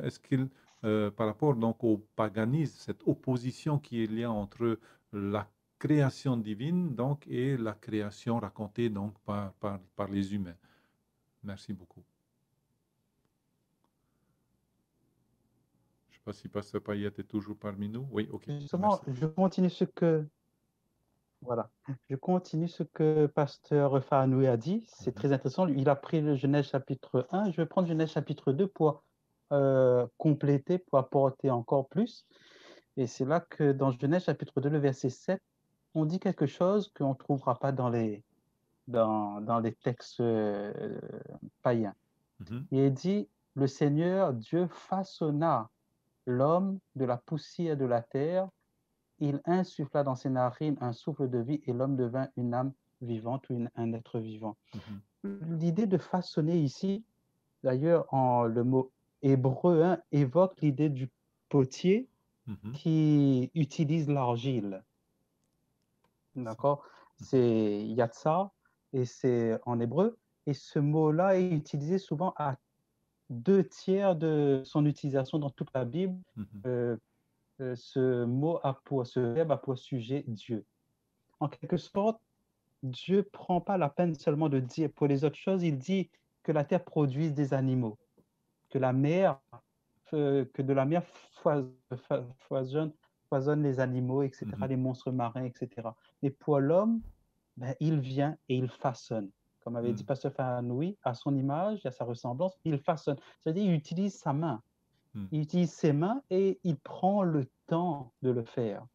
est-ce qu'il, par rapport donc au paganisme, cette opposition qu'il y a entre la création divine donc, et la création racontée donc, par les humains? Merci beaucoup. Je ne sais pas si Pasteur Payette est toujours parmi nous. Oui, ok.
Justement, je continue ce que Pasteur Fahanoui a dit. C'est très intéressant. Il a pris le Genèse chapitre 1. Je vais prendre Genèse chapitre 2 pour compléter, pour apporter encore plus. Et c'est là que dans Genèse chapitre 2, le verset 7, on dit quelque chose qu'on ne trouvera pas dans les textes païens. Il dit, le Seigneur Dieu façonna l'homme de la poussière de la terre, il insuffla dans ses narines un souffle de vie et l'homme devint une âme vivante ou un être vivant. L'idée de façonner ici, d'ailleurs, le mot hébreu évoque l'idée du potier qui utilise l'argile. D'accord? C'est yatsa et c'est en hébreu. Et ce mot-là est utilisé souvent à 2/3 de son utilisation dans toute la Bible. Ce verbe a pour sujet Dieu. En quelque sorte, Dieu ne prend pas la peine seulement de dire pour les autres choses, il dit que la terre produise des animaux, que de la mer foisonne les animaux, etc., les monstres marins, etc. Et pour l'homme, ben, il vient et il façonne. Comme avait dit Pasteur Fahanoui, à son image, à sa ressemblance, il façonne. C'est-à-dire qu'il utilise sa main. Il utilise ses mains et il prend le temps de le faire.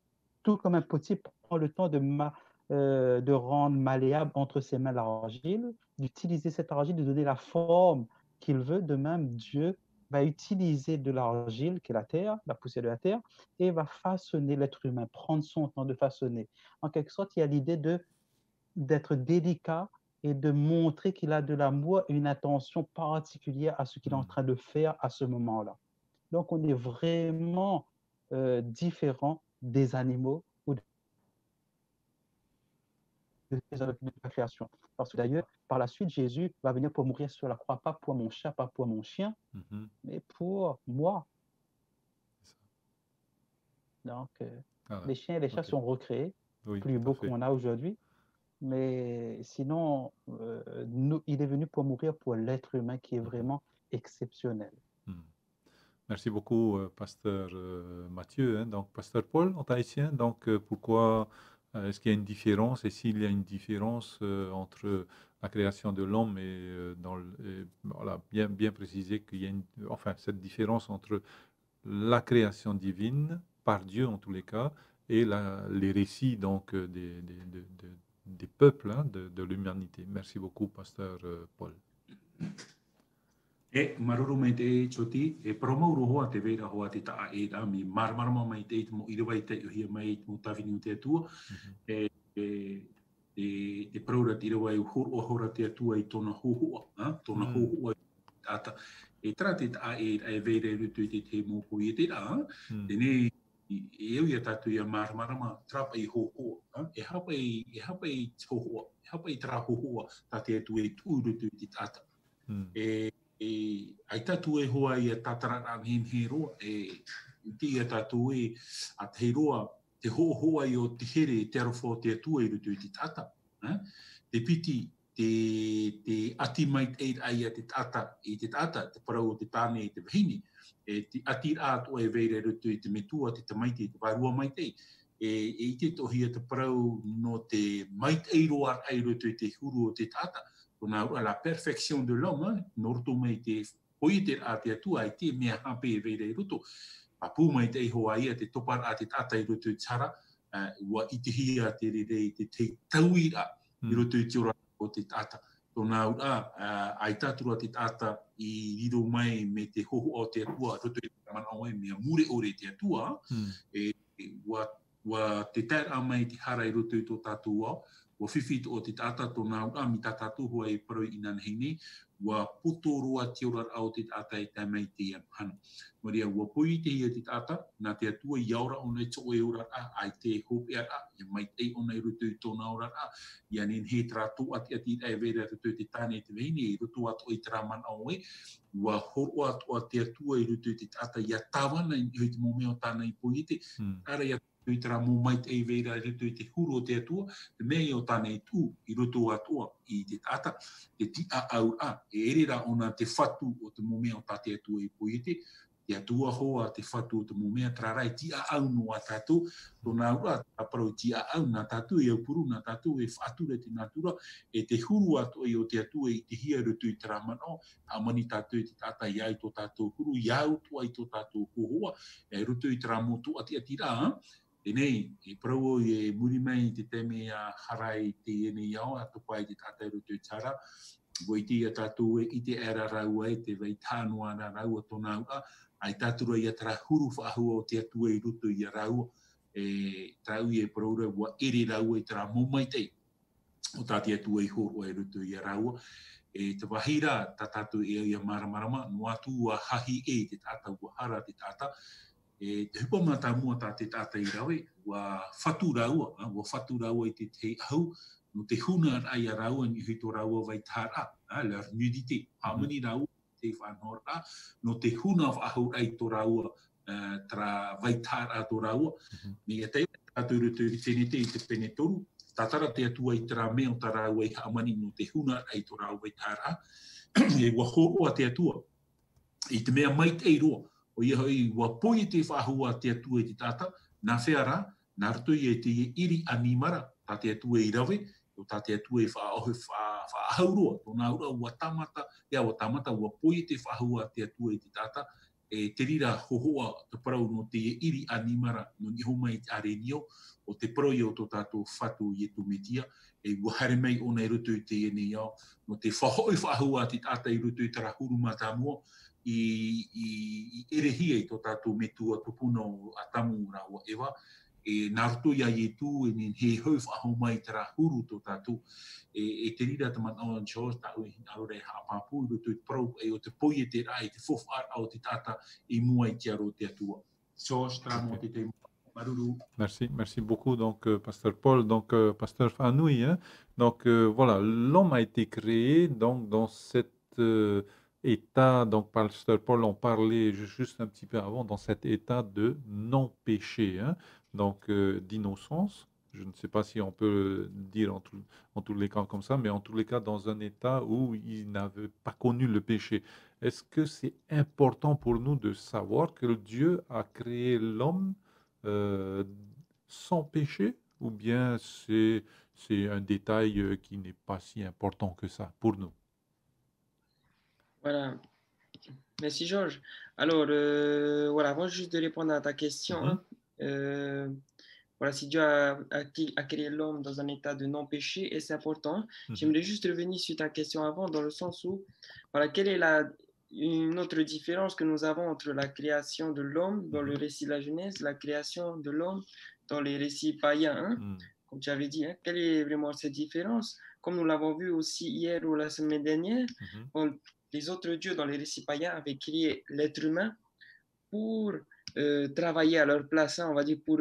Tout comme un potier prend le temps de rendre malléable entre ses mains l'argile, d'utiliser cette argile, de donner la forme qu'il veut. De même, Dieu va utiliser de l'argile, qui est la terre, la poussière de la terre, et va façonner l'être humain, prendre son temps de façonner. En quelque sorte, il y a l'idée d'être délicat et de montrer qu'il a de l'amour et une attention particulière à ce qu'il est en train de faire à ce moment-là. Donc, on est vraiment différent des animaux ou de la création. Parce que d'ailleurs, par la suite, Jésus va venir pour mourir sur la croix, pas pour mon chat, pas pour mon chien, mais pour moi. Donc, les chiens et les chats sont recréés, plus beaux qu'on a aujourd'hui. Mais sinon, il est venu pour mourir pour l'être humain qui est vraiment exceptionnel.
Merci beaucoup, pasteur Mathieu. Hein. Donc, pasteur Paul, en tahitien, donc pourquoi est-ce qu'il y a une différence? Et s'il y a une différence entre la création de l'homme et, voilà, bien préciser qu'il y a cette différence entre la création divine, par Dieu en tous les cas, et les récits donc, des peuples, hein, de l'humanité. Merci beaucoup, pasteur Paul.
Maruru mai te choti promouru hoa te vera hoa te taa da mi marmarama mai te mo irwai te hia mai mo tavini te tua te proura te irwai hora te tua I tona hohua tona hohua ata tra te taa vera rutu te mo ko I te da ne eu ia tatu ia marmarama trapa I hohua hapa I hohua hapa I tra hohua ta te tua tu rutu te ata ai tatu hoa ia tatara ngin hero ti tatu a te roa te hoa I o te here te arofo te tua I rutu te tata te piti te ati mai ai te tata I te tata te parau te tane I te vahini te ati ato veire rutu I te metua te tamaiti te varua mai te I te tohia te parau no te maitei roa ai rutu I te huru o te tata la perfection de l'homme, norto mai te poiter a te atua I te mea hape veire ruto. Papu mai te hoa ia te topar a te tata I ruto tara, ua I te hia te rere te tauira I ruto I te ora o te tata. Tōna ura, ai tatura te tata I riro mai me te hoho o te atua, ruto I te manao e mea mure ore te atua, ua te tera mai te hara I ruto I tō tatua, ua whiwhito o te tata tōna ura mi tātātu hoa I parau I nanahine, ua potoroa te ora au te tata I tā mai te hana. Maria, ua pui te hia te tata, nā te atua iaura o nei tō e ora ai te hope a, ia mai te o nei rutu I tōna ora ia nin he trātō ati e vera rutu te tāne te vehine, I rutu atu I traman au e, ua horo atu a te atua I rutu te tata, ia tāwana I te momeo tāna I pui te, ara ia I tera mō mai te veira I rutu I te huru o te atua, te mei o tāne I tū I rutu atua I te tata, te ti a au a, erera ona te whatu o te momea o tā te atua I pui te atua hoa te whatu o te momea trarai ti a au no a tātou, tōna ura a parau ti a au nā tātou e au puru, nā tātou e whatura te natura, e te huru atua I o te atua I te hia rutu I teramanao, a mani tātou te tata iai tō tātou huru, iau tua I tō tātou hohoa, e rutu I teramotu ati rā, Tenei, e parau e muri mai te teme a harai te ene iau, a topai te tata rutu I tara, Wai te a tātou e I te era raua e te vai tānoa na raua tōna ua, ai tātura I a tara huru whaahua o te atua I rutu I a raua, trau I e paraura ua ere raua I tara momai te, o tāti atua I horo e rutu I a raua, te wahira tā tātou e ia maramarama, no atu a hahi e te tata ua hara te tata, te hupa mata mua tā te tata I rawe, ua whatu raua I te te au, no te huna ai a raua ni hito raua vai tāra, la nudite, hamani raua te whanora, no te huna whaahau ai tō raua tra vai tāra tō raua, me ia te tātou rutu I tenete I te pene toru, tātara te atua I tera mea o tā raua I hamani no te huna ai tō raua vai tāra, e ua horoa te atua, I te mea mai te roa, o ia hoi ua poi te whaahua te atua I te tata, nā whera, nā rutu I te iri animara, tā te atua I rawe, o tā te atua I whaahaurua, tō nā ura ua tamata, ua poi te whaahua te atua I te tata, te rira hohoa te parau no te iri animara no ni homai te arenio o te parau i o tō tātou whatu i e tumetia wahare mai o nei rutu i te ene iau no te whahoi whahua te tata i rutu i tara huru mātāmua i erehia i tō tātou metua tupuna o atamu rāua ewa nā rutu ia i tū ni he hau whahau mai tara huru tō tātou te rira te mana o George tāu i arore hapāpū i rutu i te parau o te poi e te rai te whofar au te tata i mua i te aro te atua. George, tramo te te maruru.
Merci, merci beaucoup, donc, Pasteur Paul. Donc, Pasteur Fanoui, hein, donc, voilà, l'homme a été créé donc, dans cet état, donc, Pasteur Paul en parlait juste un petit peu avant, dans cet état de non-péché, hein, donc, d'innocence. Je ne sais pas si on peut dire en tous les cas comme ça, mais en tous les cas, dans un état où il n'avait pas connu le péché. Est-ce que c'est important pour nous de savoir que Dieu a créé l'homme sans péché, ou bien c'est un détail qui n'est pas si important que ça pour nous?
Voilà. Merci Georges. Alors, voilà, avant juste de répondre à ta question, voilà, si Dieu a créé l'homme dans un état de non-péché, et c'est important, j'aimerais juste revenir sur ta question avant, dans le sens où, voilà, quelle est une autre différence que nous avons entre la création de l'homme dans le récit de la Genèse, la création de l'homme dans les récits païens, hein, comme tu avais dit, hein, quelle est vraiment cette différence? Comme nous l'avons vu aussi hier ou la semaine dernière, les autres dieux dans les récits païens avaient créé l'être humain pour travailler à leur place, hein, on va dire, pour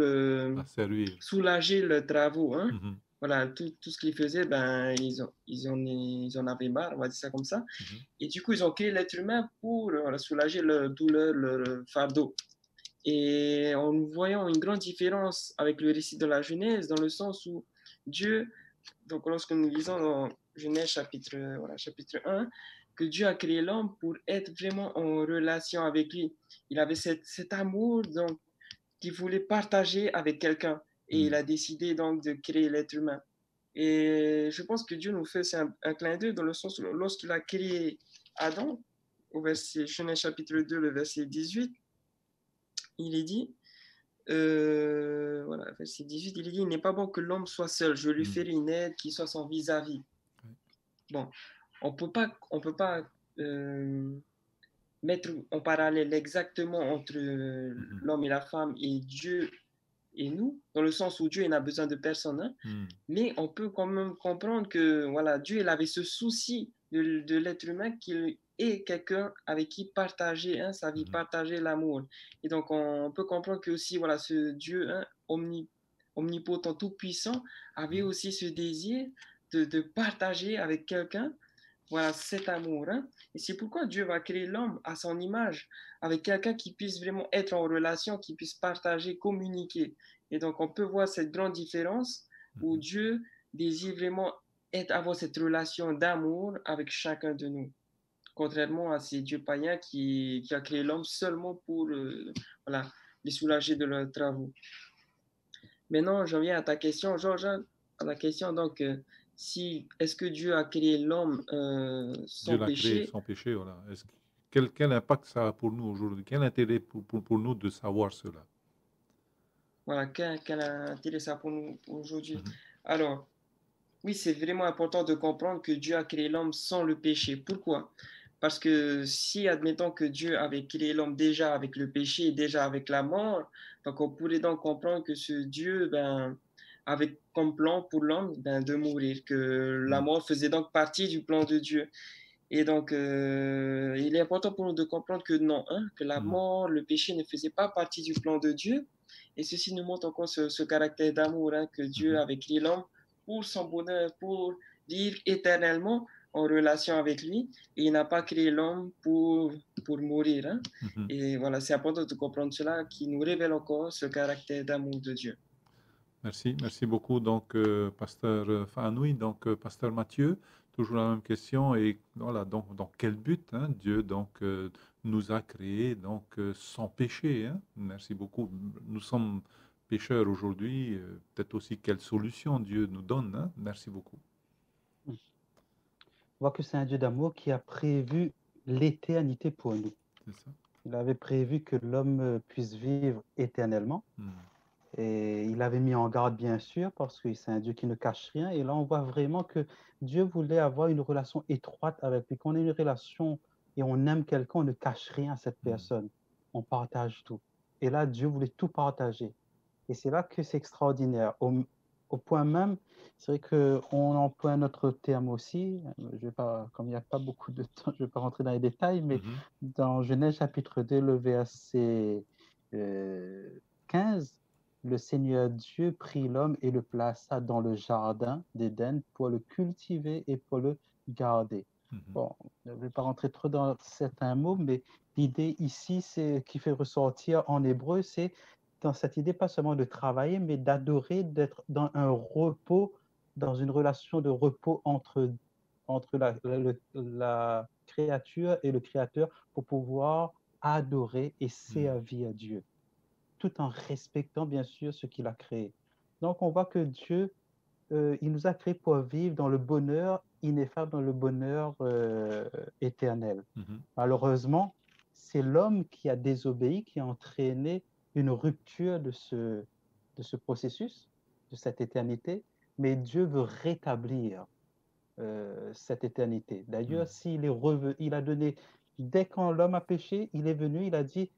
soulager leurs travaux. Hein. Voilà, tout ce qu'ils faisaient, ben, ils en avaient marre, on va dire ça comme ça. Et du coup, ils ont créé l'être humain pour soulager leur douleur, leur fardeau. Et en voyant une grande différence avec le récit de la Genèse, dans le sens où Dieu, donc lorsque nous lisons dans Genèse chapitre 1, que Dieu a créé l'homme pour être vraiment en relation avec lui. Il avait cet amour donc, qu'il voulait partager avec quelqu'un. Et il a décidé donc de créer l'être humain. Et je pense que Dieu nous fait un clin d'œil dans le sens où lorsqu'il a créé Adam, au verset Genèse chapitre 2, le verset 18, il est dit, voilà, verset 18, il est dit, il n'est pas bon que l'homme soit seul, je lui ferai une aide qui soit son vis-à-vis. Bon, on peut pas mettre en parallèle exactement entre l'homme et la femme et Dieu et nous, dans le sens où Dieu n'a besoin de personne, hein, mais on peut quand même comprendre que voilà, Dieu il avait ce souci de l'être humain qu'il ait quelqu'un avec qui partager sa vie, partager l'amour. Et donc on peut comprendre que aussi voilà, ce Dieu omnipotent, tout puissant, avait aussi ce désir de partager avec quelqu'un voilà, cet amour. Hein. Et c'est pourquoi Dieu va créer l'homme à son image, avec quelqu'un qui puisse vraiment être en relation, qui puisse partager, communiquer. Et donc, on peut voir cette grande différence où Dieu désire vraiment avoir cette relation d'amour avec chacun de nous. Contrairement à ces dieux païens qui a créé l'homme seulement pour voilà, les soulager de leurs travaux. Maintenant, je reviens à ta question, Georges, à la question donc... est-ce que Dieu a créé l'homme sans péché?
Dieu l'a créé sans péché, voilà. Quel impact ça a pour nous aujourd'hui? Quel intérêt pour nous de savoir cela?
Voilà, quel intérêt ça a pour nous aujourd'hui? Alors, oui, c'est vraiment important de comprendre que Dieu a créé l'homme sans le péché. Pourquoi? Parce que si, admettons que Dieu avait créé l'homme déjà avec le péché et déjà avec la mort, donc on pourrait donc comprendre que ce Dieu, avait comme plan pour l'homme de mourir, que la mort faisait donc partie du plan de Dieu. Et donc, il est important pour nous de comprendre que non, hein, que la mort, le péché ne faisait pas partie du plan de Dieu. Et ceci nous montre encore ce caractère d'amour hein, que Dieu avait créé l'homme pour son bonheur, pour vivre éternellement en relation avec lui. Et il n'a pas créé l'homme pour mourir. Hein. Et voilà, c'est important de comprendre cela qui nous révèle encore ce caractère d'amour de Dieu.
Merci beaucoup. Donc, Pasteur Fanoui, donc Pasteur Mathieu, toujours la même question. Et voilà, donc dans quel but hein, Dieu donc nous a créés donc sans péché hein? Merci beaucoup. Nous sommes pécheurs aujourd'hui. Peut-être aussi quelle solution Dieu nous donne. Hein? Merci beaucoup.
On voit que c'est un Dieu d'amour qui a prévu l'éternité pour nous.
C'est ça.
Il avait prévu que l'homme puisse vivre éternellement. Et il avait mis en garde, bien sûr, parce que c'est un Dieu qui ne cache rien. Et là, on voit vraiment que Dieu voulait avoir une relation étroite avec lui. Quand on a une relation et on aime quelqu'un, on ne cache rien à cette personne. On partage tout. Et là, Dieu voulait tout partager. Et c'est là que c'est extraordinaire. Au point même, c'est vrai qu'on emploie un autre terme aussi. Je vais pas, comme il n'y a pas beaucoup de temps, je ne vais pas rentrer dans les détails, mais dans Genèse chapitre 2, le verset 15, le Seigneur Dieu prit l'homme et le plaça dans le jardin d'Éden pour le cultiver et pour le garder. Bon, je ne vais pas rentrer trop dans certains mots, mais l'idée ici, c'est qui fait ressortir en hébreu, c'est dans cette idée pas seulement de travailler, mais d'adorer, d'être dans un repos, dans une relation de repos entre la créature et le Créateur pour pouvoir adorer et servir Dieu, tout en respectant bien sûr ce qu'il a créé. Donc on voit que Dieu, il nous a créés pour vivre dans le bonheur ineffable, dans le bonheur éternel. Malheureusement, c'est l'homme qui a désobéi, qui a entraîné une rupture de ce processus, de cette éternité, mais Dieu veut rétablir cette éternité. D'ailleurs, s'il est revenu, il a donné, dès quand l'homme a péché, il est venu, il a dit,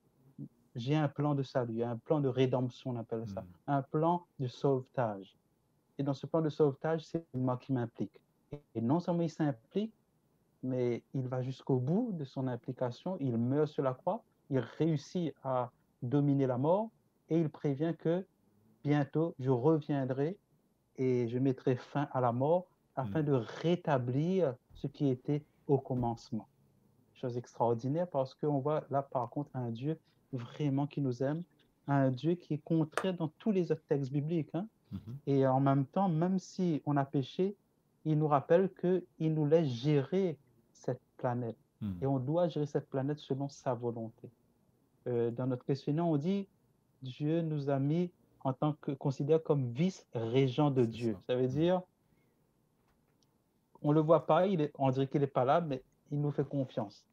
j'ai un plan de salut, un plan de rédemption, on appelle ça, un plan de sauvetage. Et dans ce plan de sauvetage, c'est moi qui m'implique. Et non seulement il s'implique, mais il va jusqu'au bout de son implication, il meurt sur la croix, il réussit à dominer la mort et il prévient que bientôt je reviendrai et je mettrai fin à la mort afin de rétablir ce qui était au commencement. Chose extraordinaire parce qu'on voit là par contre un Dieu vraiment qui nous aime, un Dieu qui est contraire dans tous les autres textes bibliques. Et en même temps, même si on a péché, il nous rappelle qu'il nous laisse gérer cette planète. Et on doit gérer cette planète selon sa volonté. Dans notre questionnaire, on dit Dieu nous a mis en tant que considéré comme vice-régent de Dieu. Ça veut dire, on ne le voit pas, on dirait qu'il n'est pas là, mais il nous fait confiance.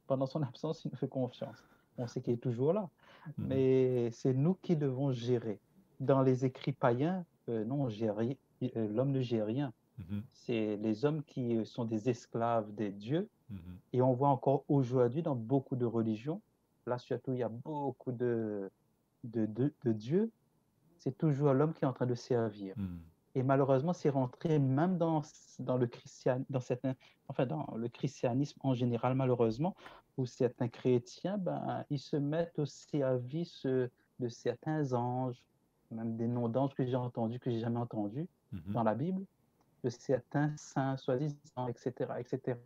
Pendant son absence, il nous fait confiance. On sait qu'il est toujours là, mais c'est nous qui devons gérer. Dans les écrits païens, non, l'homme ne gère rien. C'est les hommes qui sont des esclaves des dieux. Et on voit encore aujourd'hui dans beaucoup de religions, là surtout il y a beaucoup de dieux, c'est toujours l'homme qui est en train de servir. Et malheureusement, c'est rentré même dans le christianisme en général, malheureusement, où certains chrétiens, ils se mettent au service de certains anges, même des noms d'anges que j'ai entendus, que j'ai jamais entendus dans la Bible, de certains saints, soi-disant, etc., etc.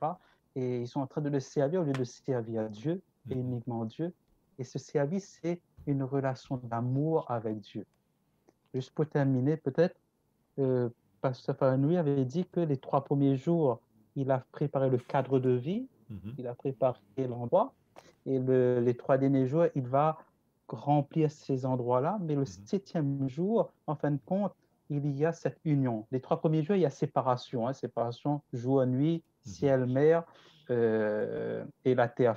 Et ils sont en train de le servir au lieu de servir Dieu, et uniquement Dieu. Et ce service, c'est une relation d'amour avec Dieu. Juste pour terminer, peut-être, Pasteur Faranoui avait dit que les 3 premiers jours, il a préparé le cadre de vie, il a préparé l'endroit, et les 3 derniers jours, il va remplir ces endroits-là, mais le 7e jour, en fin de compte, il y a cette union. Les 3 premiers jours, il y a séparation, séparation jour-nuit, ciel-mer, et la terre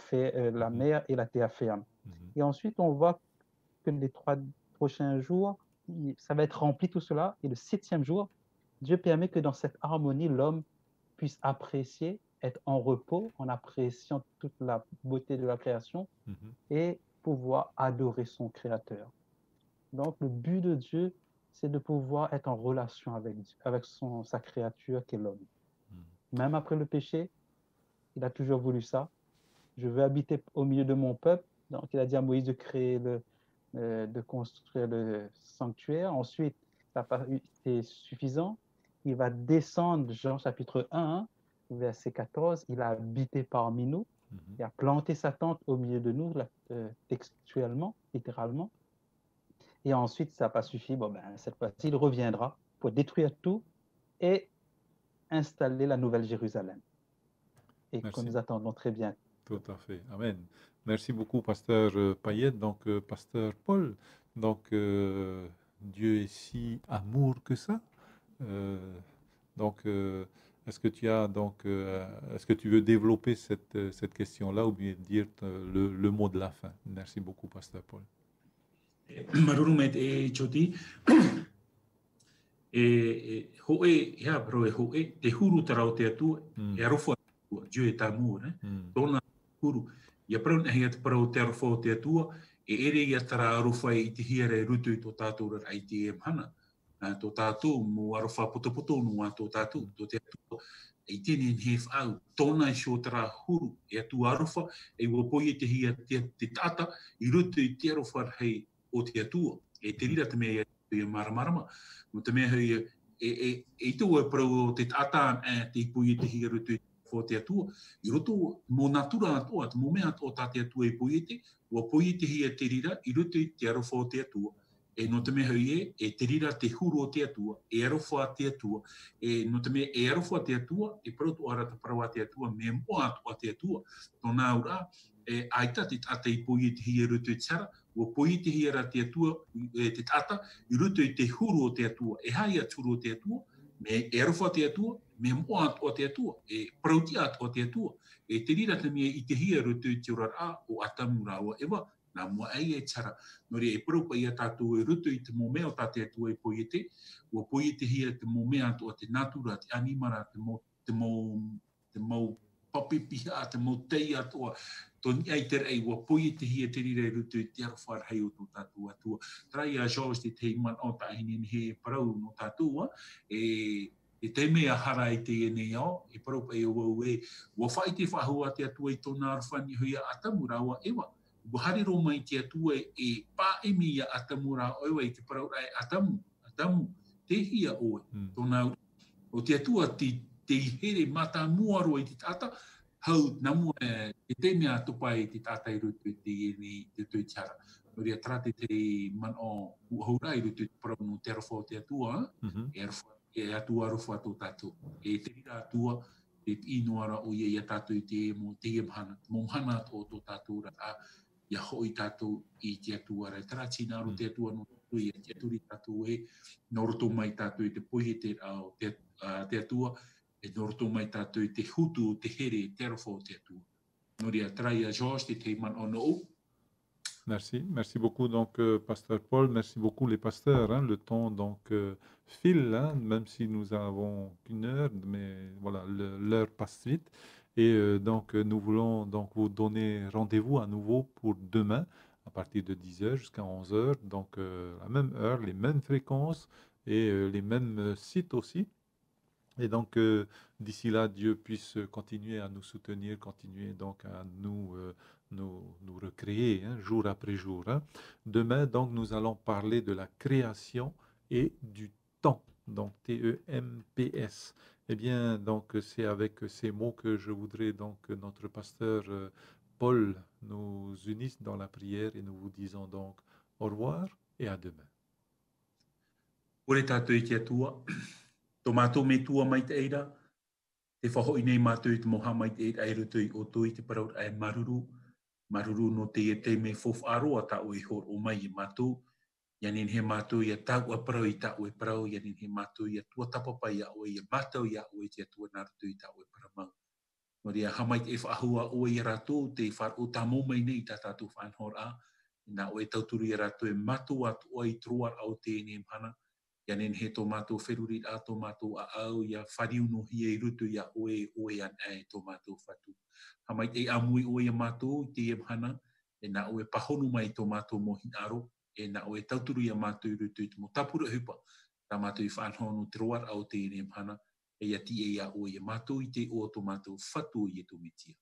la mer et la terre ferme. Et ensuite, on voit que les 3 prochains jours, ça va être rempli tout cela. Et le 7e jour, Dieu permet que dans cette harmonie, l'homme puisse apprécier, être en repos, en appréciant toute la beauté de la création et pouvoir adorer son Créateur. Donc, le but de Dieu, c'est de pouvoir être en relation avec sa créature qui est l'homme. Même après le péché, il a toujours voulu ça. Je veux habiter au milieu de mon peuple. Donc, il a dit à Moïse de créer de construire le sanctuaire. Ensuite, ça n'a pas été suffisant. Il va descendre, Jean chapitre 1, verset 14. Il a habité parmi nous. Il a planté sa tente au milieu de nous, textuellement, littéralement. Et ensuite, ça n'a pas suffi. Cette fois-ci, il reviendra pour détruire tout et installer la nouvelle Jérusalem. Et que nous attendons très bien.
Tout à fait. Amen. Merci beaucoup, Pasteur Payet. Donc, Pasteur Paul, donc, Dieu est si amour que ça. Donc, Est-ce que tu as donc, est-ce que tu veux développer cette question-là ou bien dire le mot de la fin? Merci beaucoup, Pasteur Paul.
Marurumet e choti hoe ya bro hoe te huru tarau te atu e arofo Dieu est amour tona huru ia prau na hia te parau te arofo te atu e ere ia tara arofa I te hiare rutu I tō tātou ai te hana tō tātou mo arofa poto no a tō tātou tō te atu e tēne he whau tōna I sho tara huru e atu arofa e wapoi te hia te tata I rutu I te arofa hei o te atua, e te rira te mea e maramarama. No te mea hei e tō e parau o te tata te ipoi te hia rutu o te atua. I roto mō natura atoa, mō mea atoa tā te atua e poi te, ua poi te hia te rira, I rutu I te arofa o te atua. E no te mea hei e te rira te huru o te atua, e arofa te atua. E no te mea e arofa te atua, e parau tō ara te parau a te atua, mea moa atoa te atua. Tōna ura, e aita te tata I poi te hia rutu I tsara, ua poi te hia ra te atua, te tata, I rutu I te huru o te atua, e hai aturu o te atua, me e arofa te atua, me moa atoa te atua, e parautia atoa te atua, e te rira te mea I te hia rutu I te urara o atamura ua ewa, nā mua ai e tsara. Nori e paraupa ia tātou e rutu I te momea o tā te atua e poi te, ua poi te hia te momea atoa te natura, te animara, te mau papipiha, te mau tei atoa, tōni ai te rei, ua poi te hia te rira e rutu I te arowhar hei o tō tātou atua. Trai a George te te man o ta hini he parau no tātua, e te mea hara I te ene ao, e parau pa e o e, ua whai te whahua te atua I tōna arwhani hui a atamura wa ewa. Ua harero mai te atua e pā emi a atamura oewa I te parau rai atamu, te hia oe. Tōna o te atua te here mata muaro I te tata, hau namu e te mea tupa I te tata I rutu I te ene te tui tiara. Nori a trate te man o uahura I rutu I te parau no te arowha o te atua, e atua arowha tō tātou. E te rira atua, te inoara o ia tātou I te emo, te emhana, momhana tō tātou rata, ia hoi tātou I te atua rai. Tarati nā ro te atua no tātou I te aturi tātou e, nō roto mai tātou I te poihe te atua, e noroto mai tātou I te hutu, te here, te arowha o te atua. Nori a trai a George, te man o no.
Merci, merci beaucoup donc Pasteur Paul, merci beaucoup les pasteurs. Hein, le temps donc file, hein, même si nous avons qu'une heure, mais voilà, l'heure passe vite. Et donc nous voulons donc vous donner rendez-vous à nouveau pour demain à partir de 10h jusqu'à 11h, donc la même heure, les mêmes fréquences et les mêmes sites aussi. Et donc, d'ici là, Dieu puisse continuer à nous soutenir, continuer donc à nous recréer hein, jour après jour. Hein. Demain, donc, nous allons parler de la création et du temps, donc T-E-M-P-S. Eh bien, donc, c'est avec ces mots que je voudrais donc que notre pasteur Paul nous unisse dans la prière et nous vous disons donc au revoir et à demain.
Tō mātou me tua mai te eira, te whahoi nei mātou I te moha mai te eira e rutu I o tō I te parau ai maruru no te te me fof aroa ta o I hor o mai I mātou, ianin he mātou I a tau a parau I ta o I parau, ianin he mātou I a tua tapapa I a o I a mātou I a o I te atua nā rutu I ta o I paramau. Nori a hamai te whaahua o I rato, te whar o tā mōmai nei ta tātou whanhor a, nā o e tauturu I rato e mātou atu o I troar au te ene mhana, ianen he tō mātou wheruri a tō mātou a au ia whariu no hi e rutu ia oe an e tō mātou whatu. Hamai te amui oe a mātou te emhana, e nā oe pahonu mai tō mātou mohin aro, e nā oe tauturu ia mātou rutu I te mo tapura hupa, tā mātou I whanhonu te roar au te emhana, e ia ti e ia oe a mātou I te o tō mātou whatu I e tō mitia.